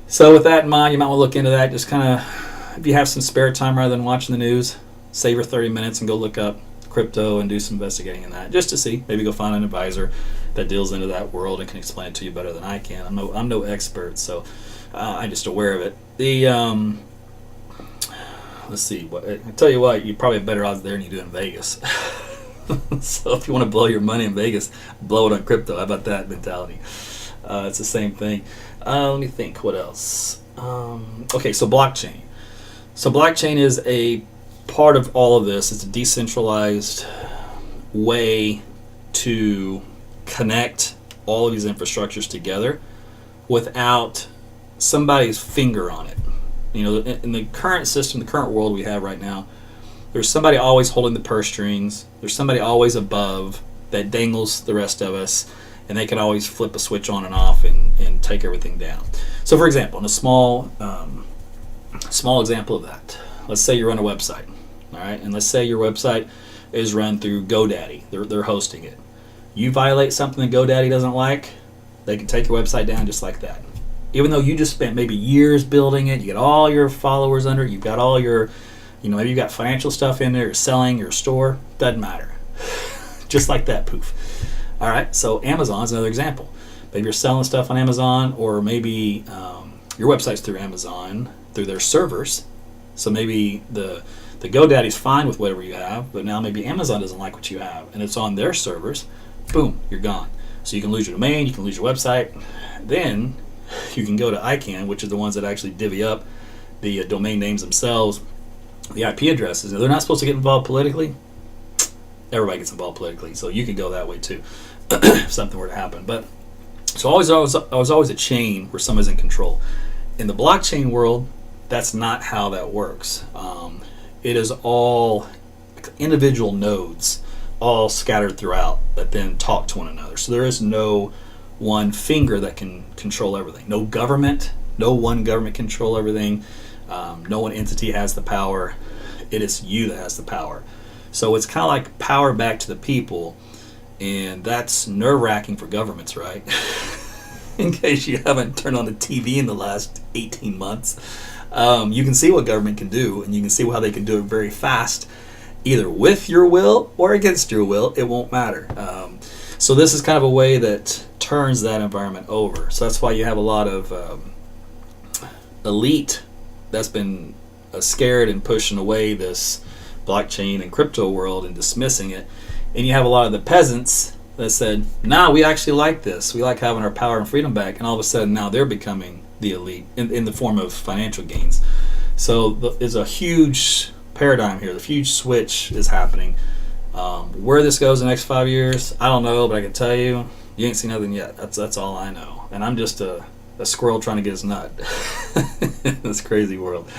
So with that in mind, you might want to look into that. Just kind of, if you have some spare time rather than watching the news, save your 30 minutes and go look up crypto and do some investigating in that, just to see. Maybe go find an advisor that deals into that world and can explain it to you better than I can. I'm no expert, so I'm just aware of it. The let's see. I tell you what, you probably have better odds there than you do in Vegas. So if you want to blow your money in Vegas, blow it on crypto. How about that mentality? It's the same thing. Let me think. What else? Okay, so blockchain. So blockchain is a part of all of this. It's a decentralized way to connect all of these infrastructures together without somebody's finger on it. You know, in the current system, the current world we have right now, there's somebody always holding the purse strings. There's somebody always above that dangles the rest of us, and they can always flip a switch on and off and take everything down. So, for example, in a small example of that, let's say you run a website, all right, and let's say your website is run through GoDaddy. They're hosting it. You violate something that GoDaddy doesn't like, they can take your website down just like that. Even though you just spent maybe years building it, you get all your followers under it, you've got all your, maybe you've got financial stuff in there, you're selling your store, doesn't matter. Just like that, poof. All right, so Amazon's another example. Maybe you're selling stuff on Amazon, or maybe your website's through Amazon, through their servers. So maybe the GoDaddy's fine with whatever you have, but now maybe Amazon doesn't like what you have, and it's on their servers. Boom, you're gone. So you can lose your domain, you can lose your website. Then you can go to ICANN, which is the ones that actually divvy up the domain names themselves, the IP addresses. They're not supposed to get involved politically. Everybody gets involved politically, so you can go that way too if something were to happen. But so I was always a chain where someone's in control. In the blockchain world, that's not how that works. It is all individual nodes, all scattered throughout, that then talk to one another. So there is no one finger that can control everything. No government, no one government control everything. No one entity has the power. It is you that has the power. So it's kind of like power back to the people, and that's nerve-wracking for governments, right? In case you haven't turned on the TV in the last 18 months, you can see what government can do, and you can see how they can do it very fast, either with your will or against your will. It won't matter. So this is kind of a way that turns that environment over. So that's why you have a lot of elite that's been scared and pushing away this blockchain and crypto world and dismissing it. And you have a lot of the peasants that said, nah, we actually like this. We like having our power and freedom back. And all of a sudden now they're becoming the elite in the form of financial gains. So there's a huge paradigm here. The huge switch is happening. Where this goes in the next 5 years, I don't know, but I can tell you, you ain't seen nothing yet. That's all I know. And I'm just a squirrel trying to get his nut in this crazy world.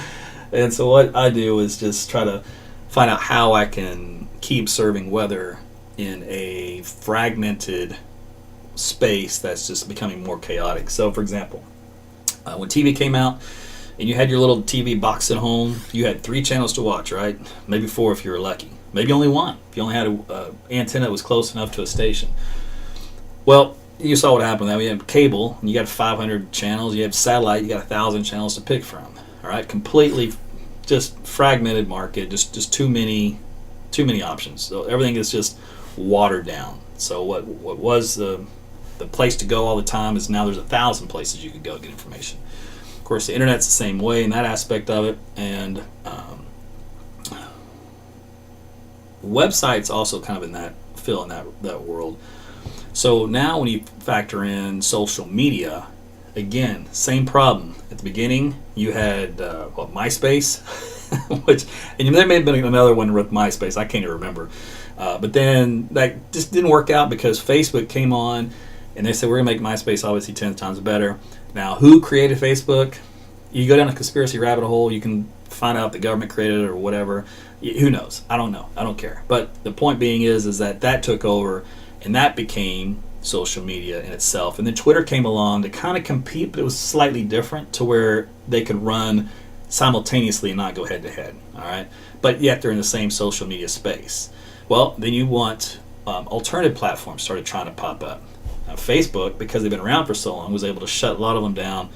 And so what I do is just try to find out how I can keep serving weather in a fragmented space that's just becoming more chaotic. So, for example, when TV came out and you had your little TV box at home, you had 3 channels to watch, right? Maybe 4 if you were lucky. Maybe only 1 if you only had an antenna that was close enough to a station. Well, you saw what happened. Now we have cable, and you got 500 channels. You have satellite, you got 1,000 channels to pick from. All right, completely just fragmented market, just too many options. So everything is just watered down. So what was the place to go all the time is now there's 1,000 places you could go get information. Of course, the internet's the same way in that aspect of it, and websites also kind of in that world. So now when you factor in social media, again, same problem. At the beginning, you had MySpace, and there may have been another one with MySpace. I can't even remember. But then that just didn't work out because Facebook came on, and they said we're gonna make MySpace obviously 10 times better. Now, who created Facebook? You go down a conspiracy rabbit hole. You can find out the government created it or whatever. Who knows? I don't know. I don't care. But the point being is that took over, and that became social media in itself. And then Twitter came along to kind of compete, but it was slightly different to where they could run simultaneously and not go head to head. All right, but yet they're in the same social media space. Well, then you want alternative platforms started trying to pop up. Facebook, because they've been around for so long, was able to shut a lot of them down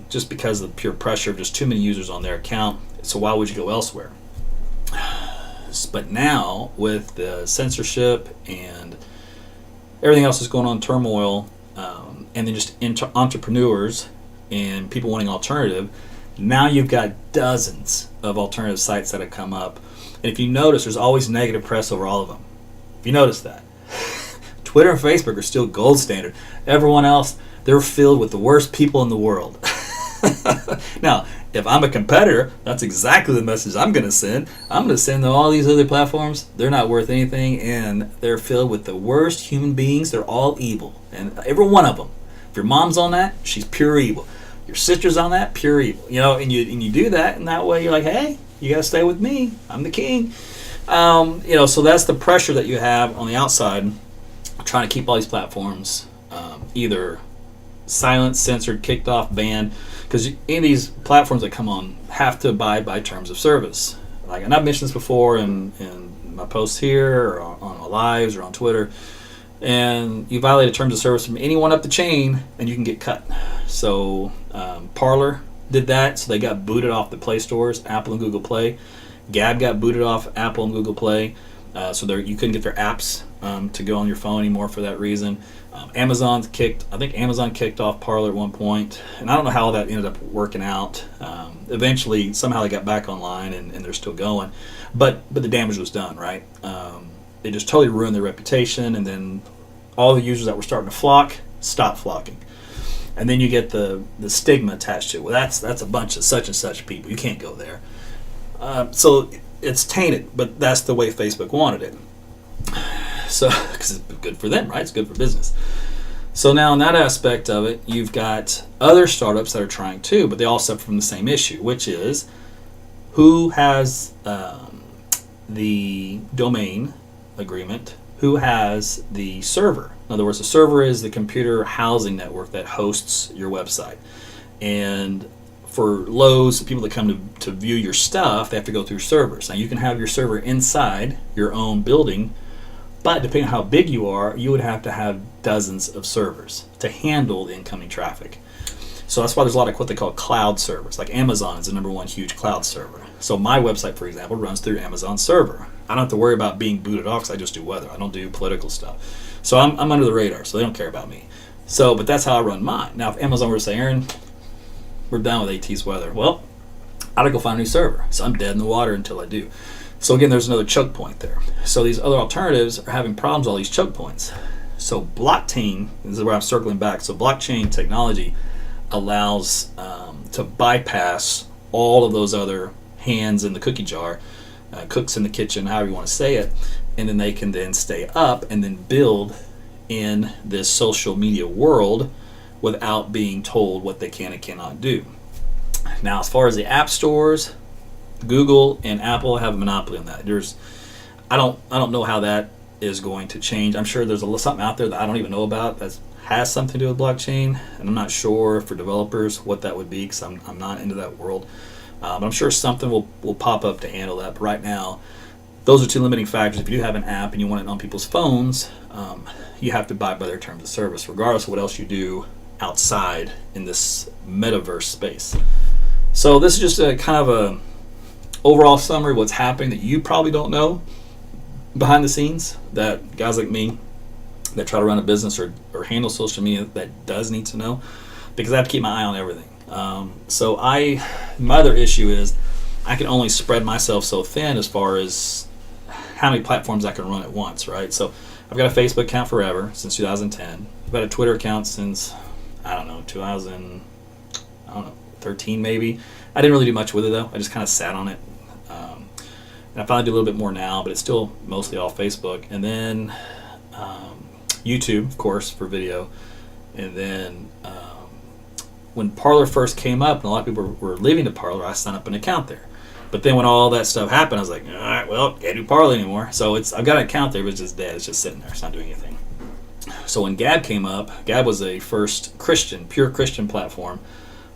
just because of the pure pressure of just too many users on their account. So why would you go elsewhere? But now with the censorship and everything else that's going on, turmoil, and then just entrepreneurs and people wanting alternative, Now you've got dozens of alternative sites that have come up. And if you notice, there's always negative press over all of them. If you notice that. Twitter and Facebook are still gold standard. Everyone else, they're filled with the worst people in the world. Now, if I'm a competitor, that's exactly the message I'm going to send. I'm going to send to all these other platforms. They're not worth anything, and they're filled with the worst human beings. They're all evil, and every one of them. If your mom's on that, she's pure evil. Your sister's on that, pure evil. You know, and you do that, and that way you're like, hey, you got to stay with me. I'm the king. You know, so that's the pressure that you have on the outside, trying to keep all these platforms either silent, censored, kicked off, banned. Because any of these platforms that come on have to abide by terms of service. Like, and I've mentioned this before in my posts here, or on my lives, or on Twitter. And you violate a terms of service from anyone up the chain, and you can get cut. So Parler did that, so they got booted off the Play stores, Apple and Google Play. Gab got booted off Apple and Google Play, so you couldn't get their apps to go on your phone anymore for that reason. Amazon kicked off Parler at one point, and I don't know how that ended up working out. Eventually, somehow they got back online, and they're still going, but the damage was done, right? They just totally ruined their reputation, and then all the users that were starting to flock stopped flocking, and then you get the stigma attached to it. Well, that's a bunch of such and such people. You can't go there. So it's tainted, but that's the way Facebook wanted it. So, because it's good for them, right? It's good for business. So now in that aspect of it, you've got other startups that are trying too, but they all suffer from the same issue, which is who has the domain agreement, who has the server. In other words, the server is the computer housing network that hosts your website. And for Lowe's, people that come to view your stuff, they have to go through servers. Now you can have your server inside your own building, but depending on how big you are, you would have to have dozens of servers to handle the incoming traffic. So that's why there's a lot of what they call cloud servers. Like Amazon is the number one huge cloud server. So my website, for example, runs through Amazon server. I don't have to worry about being booted off because I just do weather. I don't do political stuff. So I'm under the radar, so they don't care about me. So, but that's how I run mine. Now, if Amazon were to say, Aaron, we're done with AT's weather, well, I gotta go find a new server. So I'm dead in the water until I do. So again, there's another choke point there. So these other alternatives are having problems with all these choke points. So blockchain, this is where I'm circling back. So blockchain technology allows to bypass all of those other hands in the cookie jar, cooks in the kitchen, however you want to say it, and then they can then stay up and then build in this social media world without being told what they can and cannot do. Now, as far as the app stores, Google and Apple have a monopoly on that. I don't know how that is going to change. I'm sure there's something out there that I don't even know about that has something to do with blockchain, and I'm not sure for developers what that would be because I'm not into that world. But I'm sure something will pop up to handle that. But right now, those are two limiting factors. If you do have an app and you want it on people's phones, you have to abide by their terms of service, regardless of what else you do outside in this metaverse space. So this is just a kind of a overall summary of what's happening that you probably don't know behind the scenes, that guys like me that try to run a business or handle social media that does need to know, because I have to keep my eye on everything. So my other issue is I can only spread myself so thin as far as how many platforms I can run at once, right? So I've got a Facebook account forever, since 2010. I've had a Twitter account since, 2013 maybe. I didn't really do much with it though. I just kind of sat on it. And I finally do a little bit more now, but it's still mostly all Facebook. And then YouTube, of course, for video. And then when Parler first came up and a lot of people were leaving the Parler, I signed up an account there. But then when all that stuff happened, I was like, all right, well, can't do Parler anymore. So I've got an account there, but it's just dead. It's just sitting there. It's not doing anything. So when Gab came up, Gab was a first pure Christian platform.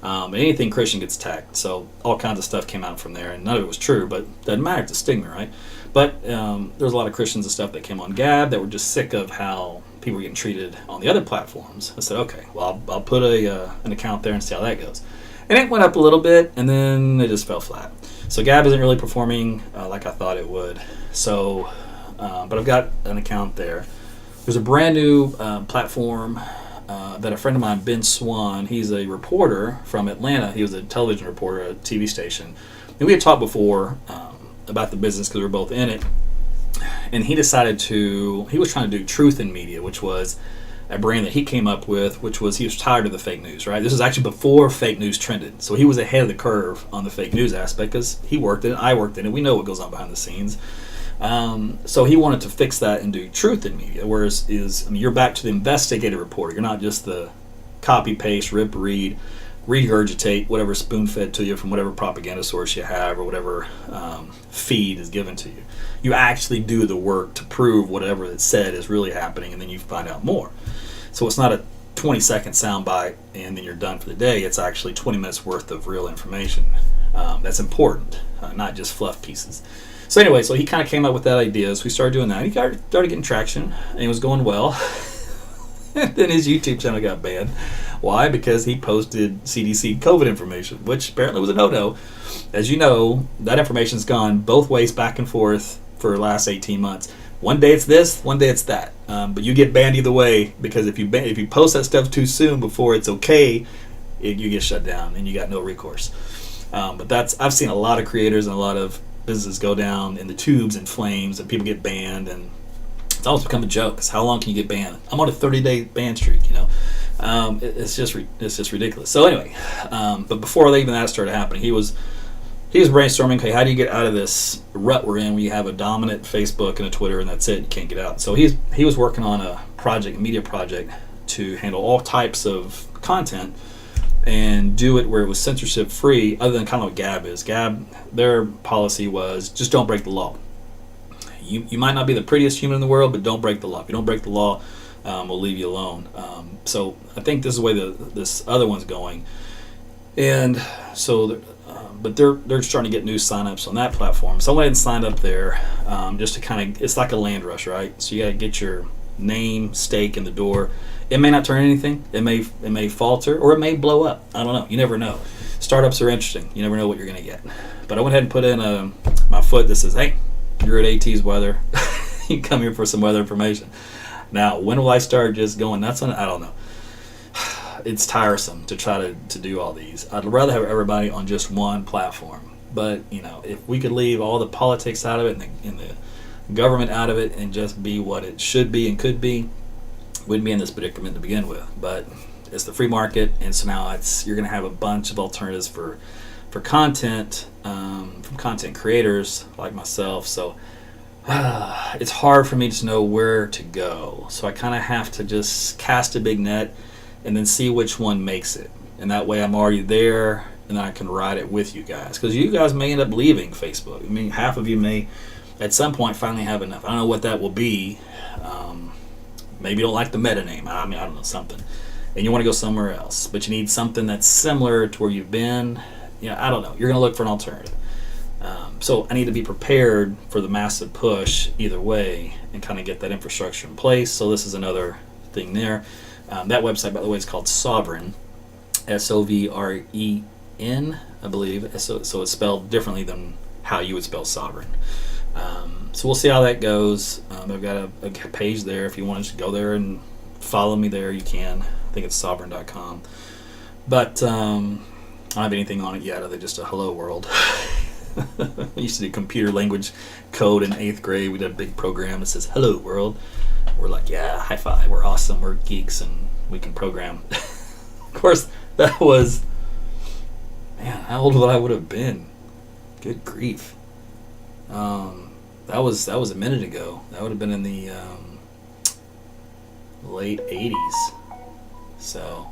And anything Christian gets attacked. So all kinds of stuff came out from there, and none of it was true, but it doesn't matter. It's a stigma, right? But there's a lot of Christians and stuff that came on Gab that were just sick of how people were getting treated on the other platforms. I said, okay, well, I'll put an account there and see how that goes. And it went up a little bit, and then it just fell flat. So Gab isn't really performing like I thought it would. So, but I've got an account there. There's a brand new platform that a friend of mine, Ben Swan, he's a reporter from Atlanta. He was a television reporter at a TV station. And we had talked before about the business because we were both in it. And he was trying to do Truth in Media, which was a brand that he came up with, which was he was tired of the fake news, right? This was actually before fake news trended. So he was ahead of the curve on the fake news aspect because he worked in it, I worked in it. We know what goes on behind the scenes. So he wanted to fix that and do Truth in Media, whereas you're back to the investigative reporter. You're not just the copy, paste, rip, read, regurgitate whatever spoon-fed to you from whatever propaganda source you have or whatever feed is given to you. You actually do the work to prove whatever it said is really happening, and then you find out more. So it's not a 20-second soundbite and then you're done for the day. It's actually 20 minutes worth of real information. That's important, not just fluff pieces. So anyway, so he kind of came up with that idea. So we started doing that. He started getting traction, and it was going well. And then his YouTube channel got banned. Why? Because he posted CDC COVID information, which apparently was a no-no. As you know, that information's gone both ways, back and forth, for the last 18 months. One day it's this, one day it's that. But you get banned either way, because if you post that stuff too soon before it's okay, you get shut down and you got no recourse. But I've seen a lot of creators and a lot of businesses go down in the tubes and flames, and people get banned, and it's almost become a joke. Because how long can you get banned? I'm on a 30-day ban streak. It's just ridiculous. So anyway, but before even that started happening, he was brainstorming. Okay, how do you get out of this rut we're in, where you have a dominant Facebook and a Twitter, and that's it? You can't get out. So he was working on a media project, to handle all types of content and do it where it was censorship free, other than kind of what Gab is. Gab, their policy was just don't break the law. You might not be the prettiest human in the world, but don't break the law. If you don't break the law, we'll leave you alone. So I think this is the way this other one's going. And so, but they're starting to get new signups on that platform. So I went ahead and signed up there, just to kind of, it's like a land rush, right? So you got to get your name, stake in the door. It may not turn anything. It may falter, or it may blow up. I don't know. You never know. Startups are interesting. You never know what you're going to get. But I went ahead and put in my foot that says, hey, you're at AT's Weather. You can come here for some weather information. Now, when will I start just going nuts on it? I don't know. It's tiresome to try to do all these. I'd rather have everybody on just one platform. But, if we could leave all the politics out of it and the government out of it and just be what it should be and could be, wouldn't be in this predicament to begin with. But it's the free market, and so now you're going to have a bunch of alternatives for content, from content creators like myself. So it's hard for me to know where to go. So I kind of have to just cast a big net and then see which one makes it. And that way I'm already there, and then I can ride it with you guys. Because you guys may end up leaving Facebook. I mean, half of you may at some point finally have enough. I don't know what that will be. Maybe you don't like the meta name. I don't know, something. And you want to go somewhere else. But you need something that's similar to where you've been. I don't know. You're going to look for an alternative. So I need to be prepared for the massive push either way and kind of get that infrastructure in place. So this is another thing there. That website, by the way, is called Sovereign, Sovren, I believe. So it's spelled differently than how you would spell sovereign. So we'll see how that goes. I've got a page there. If you want to just go there and follow me there, you can. I think it's sovereign.com. But I don't have anything on it yet other than just a hello world. I used to do computer language code in 8th grade. We did a big program that says hello world. We're like, yeah, high five. We're awesome. We're geeks and we can program. Of course, that was, man, how old would I would have been? Good grief. That was a minute ago. That would have been in the late 80s. So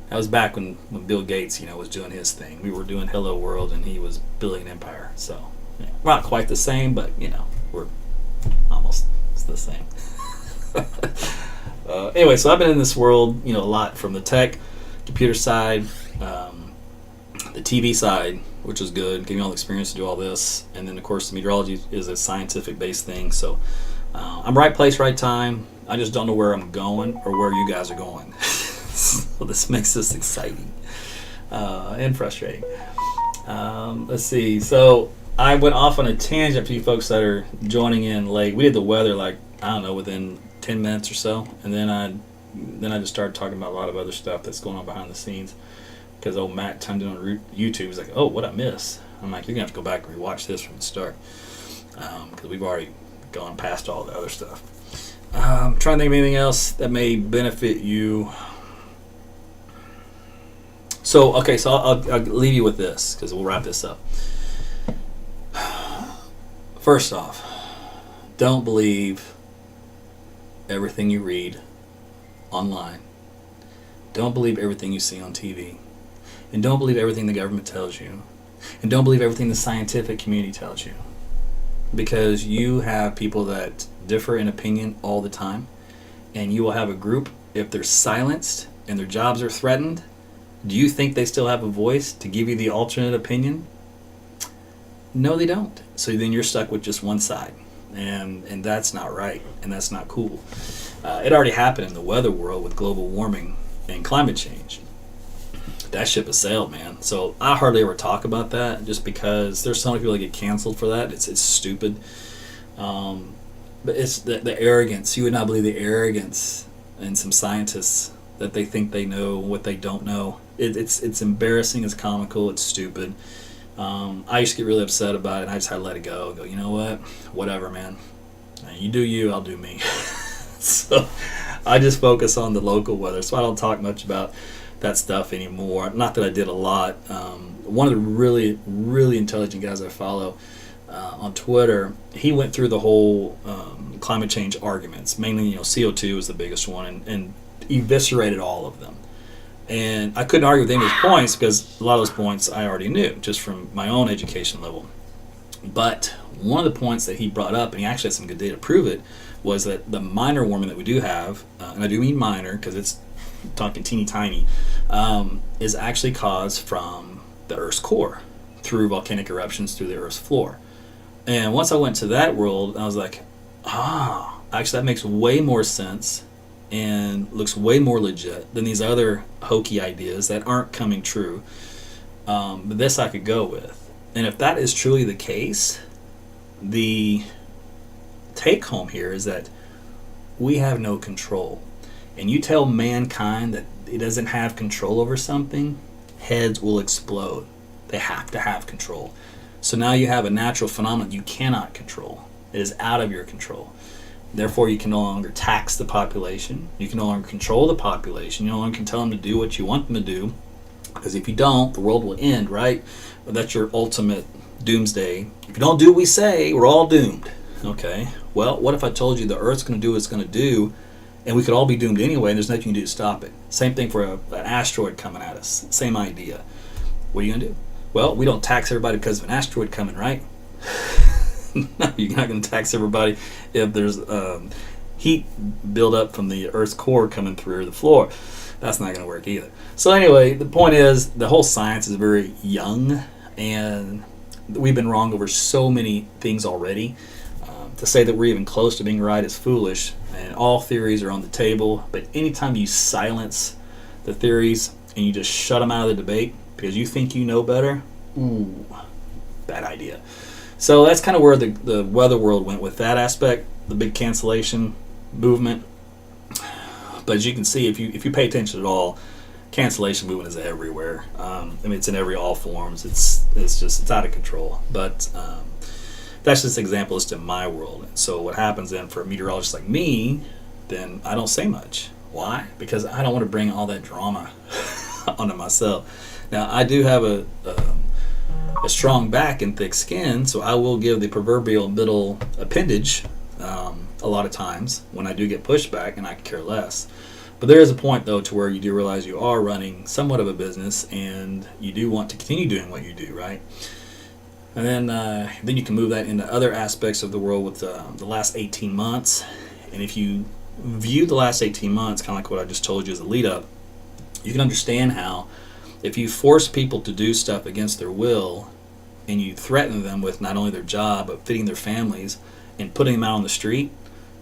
that was back when Bill Gates, was doing his thing. We were doing Hello World, and he was building an empire. So we're not quite the same, but we're almost the same. Anyway, so I've been in this world, a lot, from the tech, computer side, the TV side, which was good, gave me all the experience to do all this, and then of course the meteorology is a scientific-based thing. So I'm right place, right time. I just don't know where I'm going or where you guys are going. So this makes this exciting and frustrating. Let's see. So I went off on a tangent for you folks that are joining in late. We did the weather within 10 minutes or so, and then I then I just started talking about a lot of other stuff that's going on behind the scenes. Because old Matt timed it on YouTube. He's like, oh, what'd I miss? I'm like, you're going to have to go back and rewatch this from the start. Because we've already gone past all the other stuff. I'm trying to think of anything else that may benefit you. So I'll leave you with this, because we'll wrap this up. First off, don't believe everything you read online. Don't believe everything you see on TV. And don't believe everything the government tells you. And don't believe everything the scientific community tells you. Because you have people that differ in opinion all the time. And you will have a group, if they're silenced and their jobs are threatened, do you think they still have a voice to give you the alternate opinion? No, they don't. So then you're stuck with just one side. And that's not right. And that's not cool. It already happened in the weather world with global warming and climate change. That ship has sailed, man. So I hardly ever talk about that, just because there's so many people that get canceled for that. It's stupid. But it's the arrogance. You would not believe the arrogance in some scientists, that they think they know what they don't know. It's embarrassing. It's comical. It's stupid. I used to get really upset about it, and I just had to let it go. Go, you know what? Whatever, man. You do you, I'll do me. So I just focus on the local weather. So I don't talk much about that stuff anymore. Not that I did a lot. One of the really, really intelligent guys I follow on Twitter, he went through the whole climate change arguments. Mainly, CO2 is the biggest one, and eviscerated all of them. And I couldn't argue with any of his points, because a lot of those points I already knew just from my own education level. But one of the points that he brought up, and he actually had some good data to prove it, was that the minor warming that we do have, and I do mean minor because it's talking teeny tiny, is actually caused from the Earth's core through volcanic eruptions through the Earth's floor. And once I went to that world, I was like, actually that makes way more sense and looks way more legit than these other hokey ideas that aren't coming true. But this I could go with. And if that is truly the case, the take home here is that we have no control. And you tell mankind that it doesn't have control over something, heads will explode. They have to have control. So now you have a natural phenomenon you cannot control. It is out of your control. Therefore, you can no longer tax the population. You can no longer control the population. You no longer can tell them to do what you want them to do. Because if you don't, the world will end, right? But that's your ultimate doomsday. If you don't do what we say, we're all doomed. Okay? Well, what if I told you the Earth's going to do what it's going to do, and we could all be doomed anyway, and there's nothing you can do to stop it? Same thing for an asteroid coming at us. Same idea. What are you going to do? Well, we don't tax everybody because of an asteroid coming, right? No, you're not going to tax everybody if there's heat build up from the Earth's core coming through the floor. That's not going to work either. So anyway, the point is, the whole science is very young, and we've been wrong over so many things already. To say that we're even close to being right is foolish, and all theories are on the table. But anytime you silence the theories and you just shut them out of the debate because you think you know better, bad idea. So that's kind of where the weather world went with that aspect, the big cancellation movement. But as you can see, if you pay attention at all, cancellation movement is everywhere. It's in all forms. It's out of control. But that's just an example as to my world. And so what happens then for a meteorologist like me, then I don't say much. Why? Because I don't want to bring all that drama onto myself. Now, I do have a strong back and thick skin, so I will give the proverbial middle appendage a lot of times when I do get pushback, and I could care less. But there is a point, though, to where you do realize you are running somewhat of a business, and you do want to continue doing what you do, right? And then you can move that into other aspects of the world with the last 18 months. And if you view the last 18 months, kind of like what I just told you as a lead up, you can understand how if you force people to do stuff against their will, and you threaten them with not only their job, but feeding their families and putting them out on the street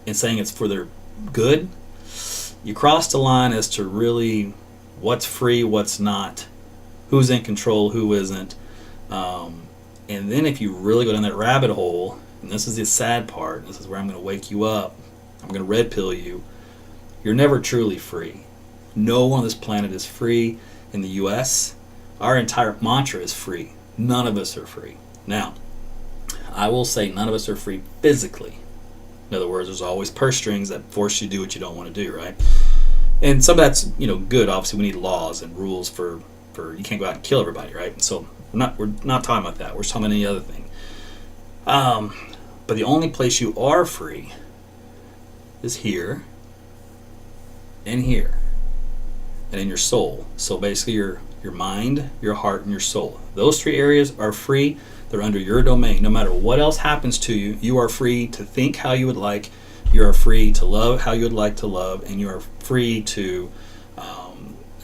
and saying it's for their good, you cross the line as to really what's free, what's not, who's in control, who isn't. And then if you really go down that rabbit hole, and this is the sad part, this is where I'm going to wake you up, I'm going to red pill you, You're never truly free. No one on this planet is free. In the U.S., our entire mantra is free. None of us are free. Now, I will say none of us are free physically. In other words, there's always purse strings that force you to do what you don't want to do, right? And some of that's, good. Obviously, we need laws and rules for you can't go out and kill everybody, right? So we're not talking about that. We're talking about any other thing. But the only place you are free is here and here and in your soul. So basically your mind, your heart, and your soul. Those three areas are free. They're under your domain. No matter what else happens to you, you are free to think how you would like. You are free to love how you would like to love. And you are free to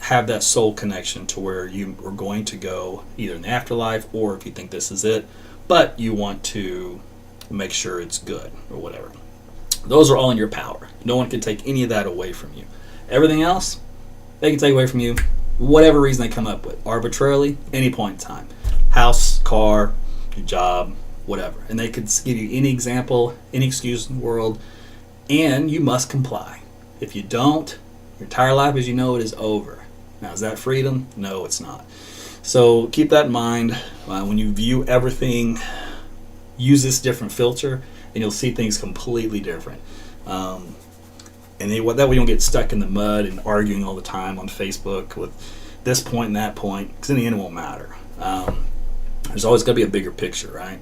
have that soul connection to where you are going to go either in the afterlife or if you think this is it, but you want to make sure it's good or whatever. Those are all in your power. No one can take any of that away from you. Everything else, they can take away from you whatever reason they come up with, arbitrarily, any point in time. House, car, your job, whatever. And they could give you any example, any excuse in the world, and you must comply. If you don't, your entire life as you know it is over. Now, is that freedom? No, it's not. So keep that in mind when you view everything. Use this different filter, and you'll see things completely different. And that way you don't get stuck in the mud and arguing all the time on Facebook with this point and that point, because in the end it won't matter. There's always got to be a bigger picture, right?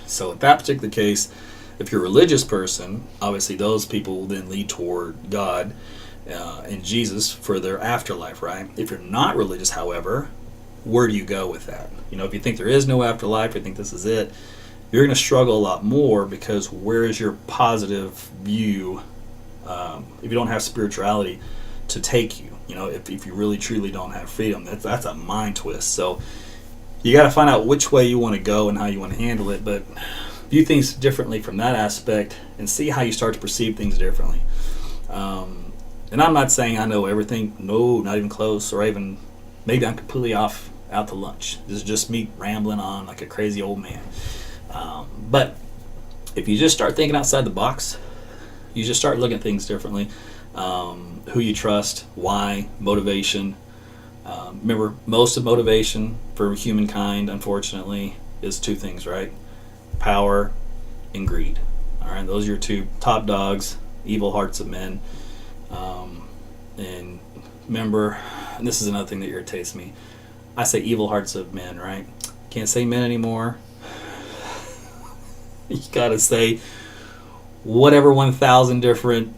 So in that particular case, if you're a religious person, obviously those people will then lead toward God and Jesus for their afterlife, right? If you're not religious, however, where do you go with that? If you think there is no afterlife, you think this is it, you're going to struggle a lot more, because where is your positive view if you don't have spirituality to take you? If you really truly don't have freedom, that's a mind twist. So you got to find out which way you want to go and how you want to handle it, but view things differently from that aspect and see how you start to perceive things differently. And I'm not saying I know everything. No, not even close. Or even maybe I'm completely out to lunch. This is just me rambling on like a crazy old man. But if you just start thinking outside the box, you just start looking at things differently. Who you trust, why, motivation. Remember, most of motivation for humankind, unfortunately, is two things, right? Power and greed. All right, those are your two top dogs, evil hearts of men. And remember, and this is another thing that irritates me, I say evil hearts of men, right? Can't say men anymore. You gotta say whatever 1,000 different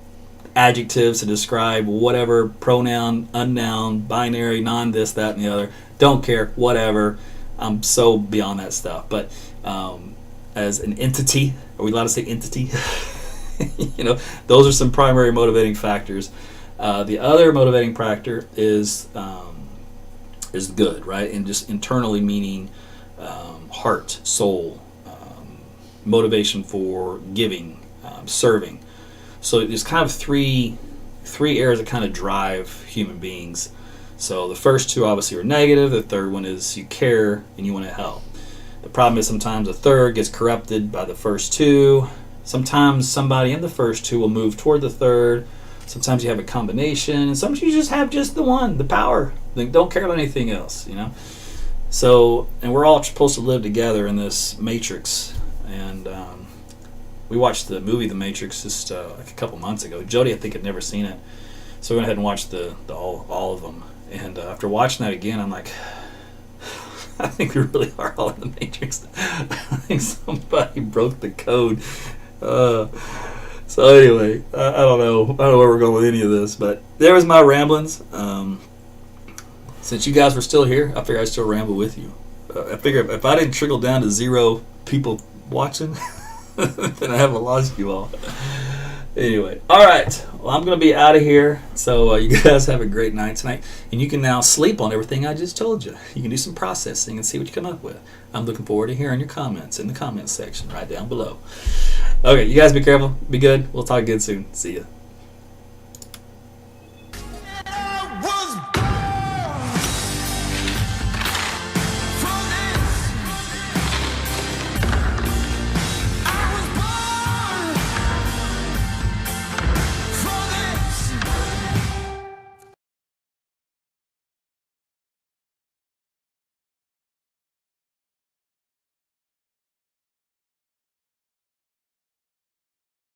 adjectives to describe whatever pronoun, unnoun, binary, non this, that, and the other. Don't care, whatever. I'm so beyond that stuff. But as an entity, are we allowed to say entity? Those are some primary motivating factors. The other motivating factor is good, right? And just internally, meaning heart, soul, motivation for giving, serving. So there's kind of three areas that kind of drive human beings. So the first two obviously are negative. The third one is you care and you want to help. The problem is sometimes the third gets corrupted by the first two. Sometimes somebody in the first two will move toward the third. Sometimes you have a combination, and sometimes you just have just the one, the power. Like, don't care about anything else, So, and we're all supposed to live together in this matrix. And we watched the movie The Matrix just like a couple months ago. Jody, I think, had never seen it, so we went ahead and watched the all of them. And after watching that again, I'm like, I think we really are all in the Matrix. I think somebody broke the code. So anyway, I don't know where we're going with any of this, but there was my ramblings. Since you guys were still here, I figure I'd still ramble with you. I figure if I didn't trickle down to 0 people watching, then I haven't lost you all. Anyway, all right. Well, I'm going to be out of here. So you guys have a great night tonight. And you can now sleep on everything I just told you. You can do some processing and see what you come up with. I'm looking forward to hearing your comments in the comments section right down below. Okay, you guys be careful. Be good. We'll talk again soon. See ya.